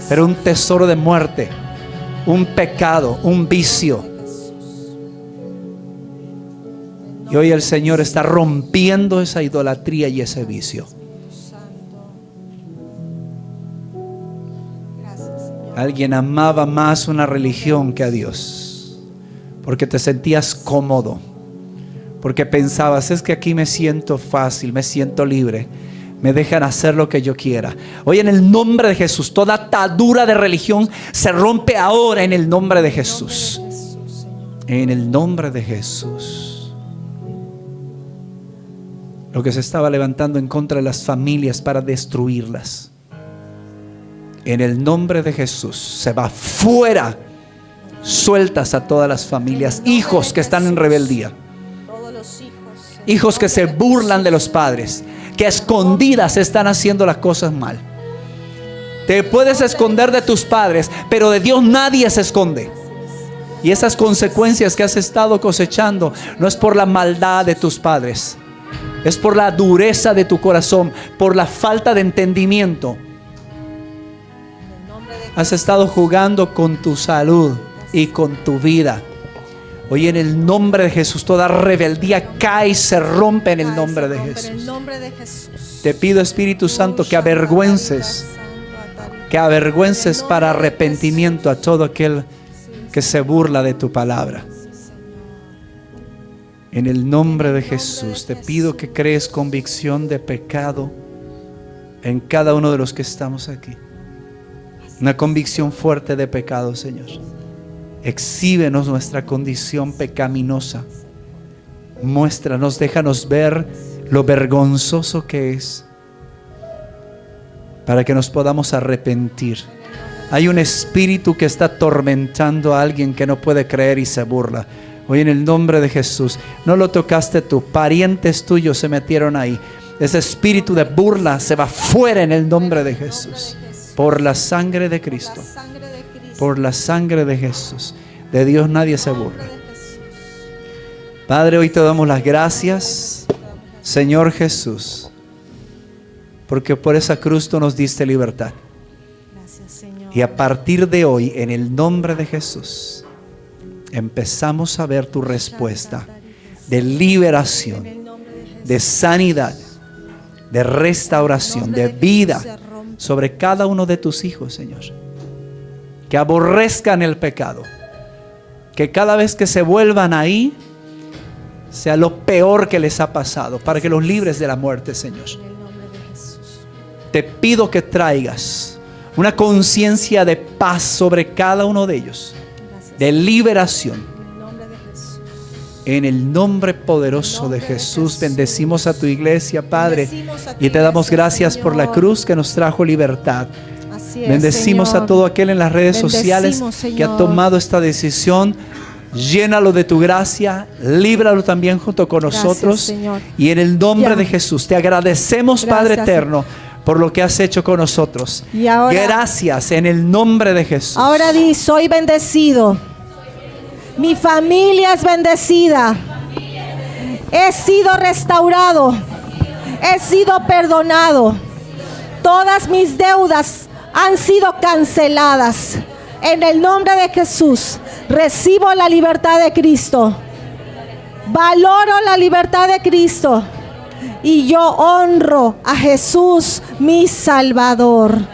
pero un tesoro de muerte, un pecado, un vicio. Y hoy el Señor está rompiendo esa idolatría y ese vicio. Alguien amaba más una religión que a Dios, porque te sentías cómodo, porque pensabas, es que aquí me siento fácil, me siento libre, me dejan hacer lo que yo quiera. Hoy en el nombre de Jesús, toda atadura de religión se rompe ahora en el nombre de Jesús. En el nombre de Jesús. Lo que se estaba levantando en contra de las familias para destruirlas, en el nombre de Jesús se va fuera. Sueltas a todas las familias, hijos que están en rebeldía, hijos que se burlan de los padres, que a escondidas están haciendo las cosas mal. Te puedes esconder de tus padres, pero de Dios nadie se esconde. Y esas consecuencias que has estado cosechando no es por la maldad de tus padres, Es por la dureza de tu corazón, por la falta de entendimiento. Has estado jugando con tu salud y con tu vida. Hoy en el nombre de Jesús, toda rebeldía cae y se rompe en el nombre de Jesús. Te pido, Espíritu Santo, que avergüences para arrepentimiento a todo aquel que se burla de tu palabra. En el nombre de Jesús, te pido que crees convicción de pecado en cada uno de los que estamos aquí. Una convicción fuerte de pecado, Señor. Exhíbenos nuestra condición pecaminosa. Muéstranos, déjanos ver lo vergonzoso que es, para que nos podamos arrepentir. Hay un espíritu que está atormentando a alguien que no puede creer y se burla. Hoy en el nombre de Jesús, no lo tocaste tú, parientes tuyos se metieron ahí. Ese espíritu de burla se va fuera en el nombre de Jesús. Por la sangre de Cristo. Por la sangre de Jesús. De Dios nadie se burla. Padre, hoy te damos las gracias, Señor Jesús, porque por esa cruz tú nos diste libertad. Y a partir de hoy, en el nombre de Jesús, empezamos a ver tu respuesta de liberación, de sanidad, de restauración, de vida sobre cada uno de tus hijos, Señor. Que aborrezcan el pecado, que cada vez que se vuelvan ahí sea lo peor que les ha pasado, para que los libres de la muerte, Señor. Te pido que traigas una conciencia de paz sobre cada uno de ellos, de liberación. En el nombre poderoso de Jesús, bendecimos a tu iglesia, Padre, y te damos gracias por la cruz que nos trajo libertad. Bendecimos a todo aquel en las redes sociales que ha tomado esta decisión. Llénalo de tu gracia, líbralo también junto con nosotros. Y en el nombre de Jesús te agradecemos, Padre eterno, por lo que has hecho con nosotros. Y ahora, gracias en el nombre de Jesús. Ahora di: soy bendecido. Mi familia es bendecida. He sido restaurado. He sido perdonado. Todas mis deudas han sido canceladas. En el nombre de Jesús, recibo la libertad de Cristo. Valoro la libertad de Cristo. Y yo honro a Jesús, mi Salvador.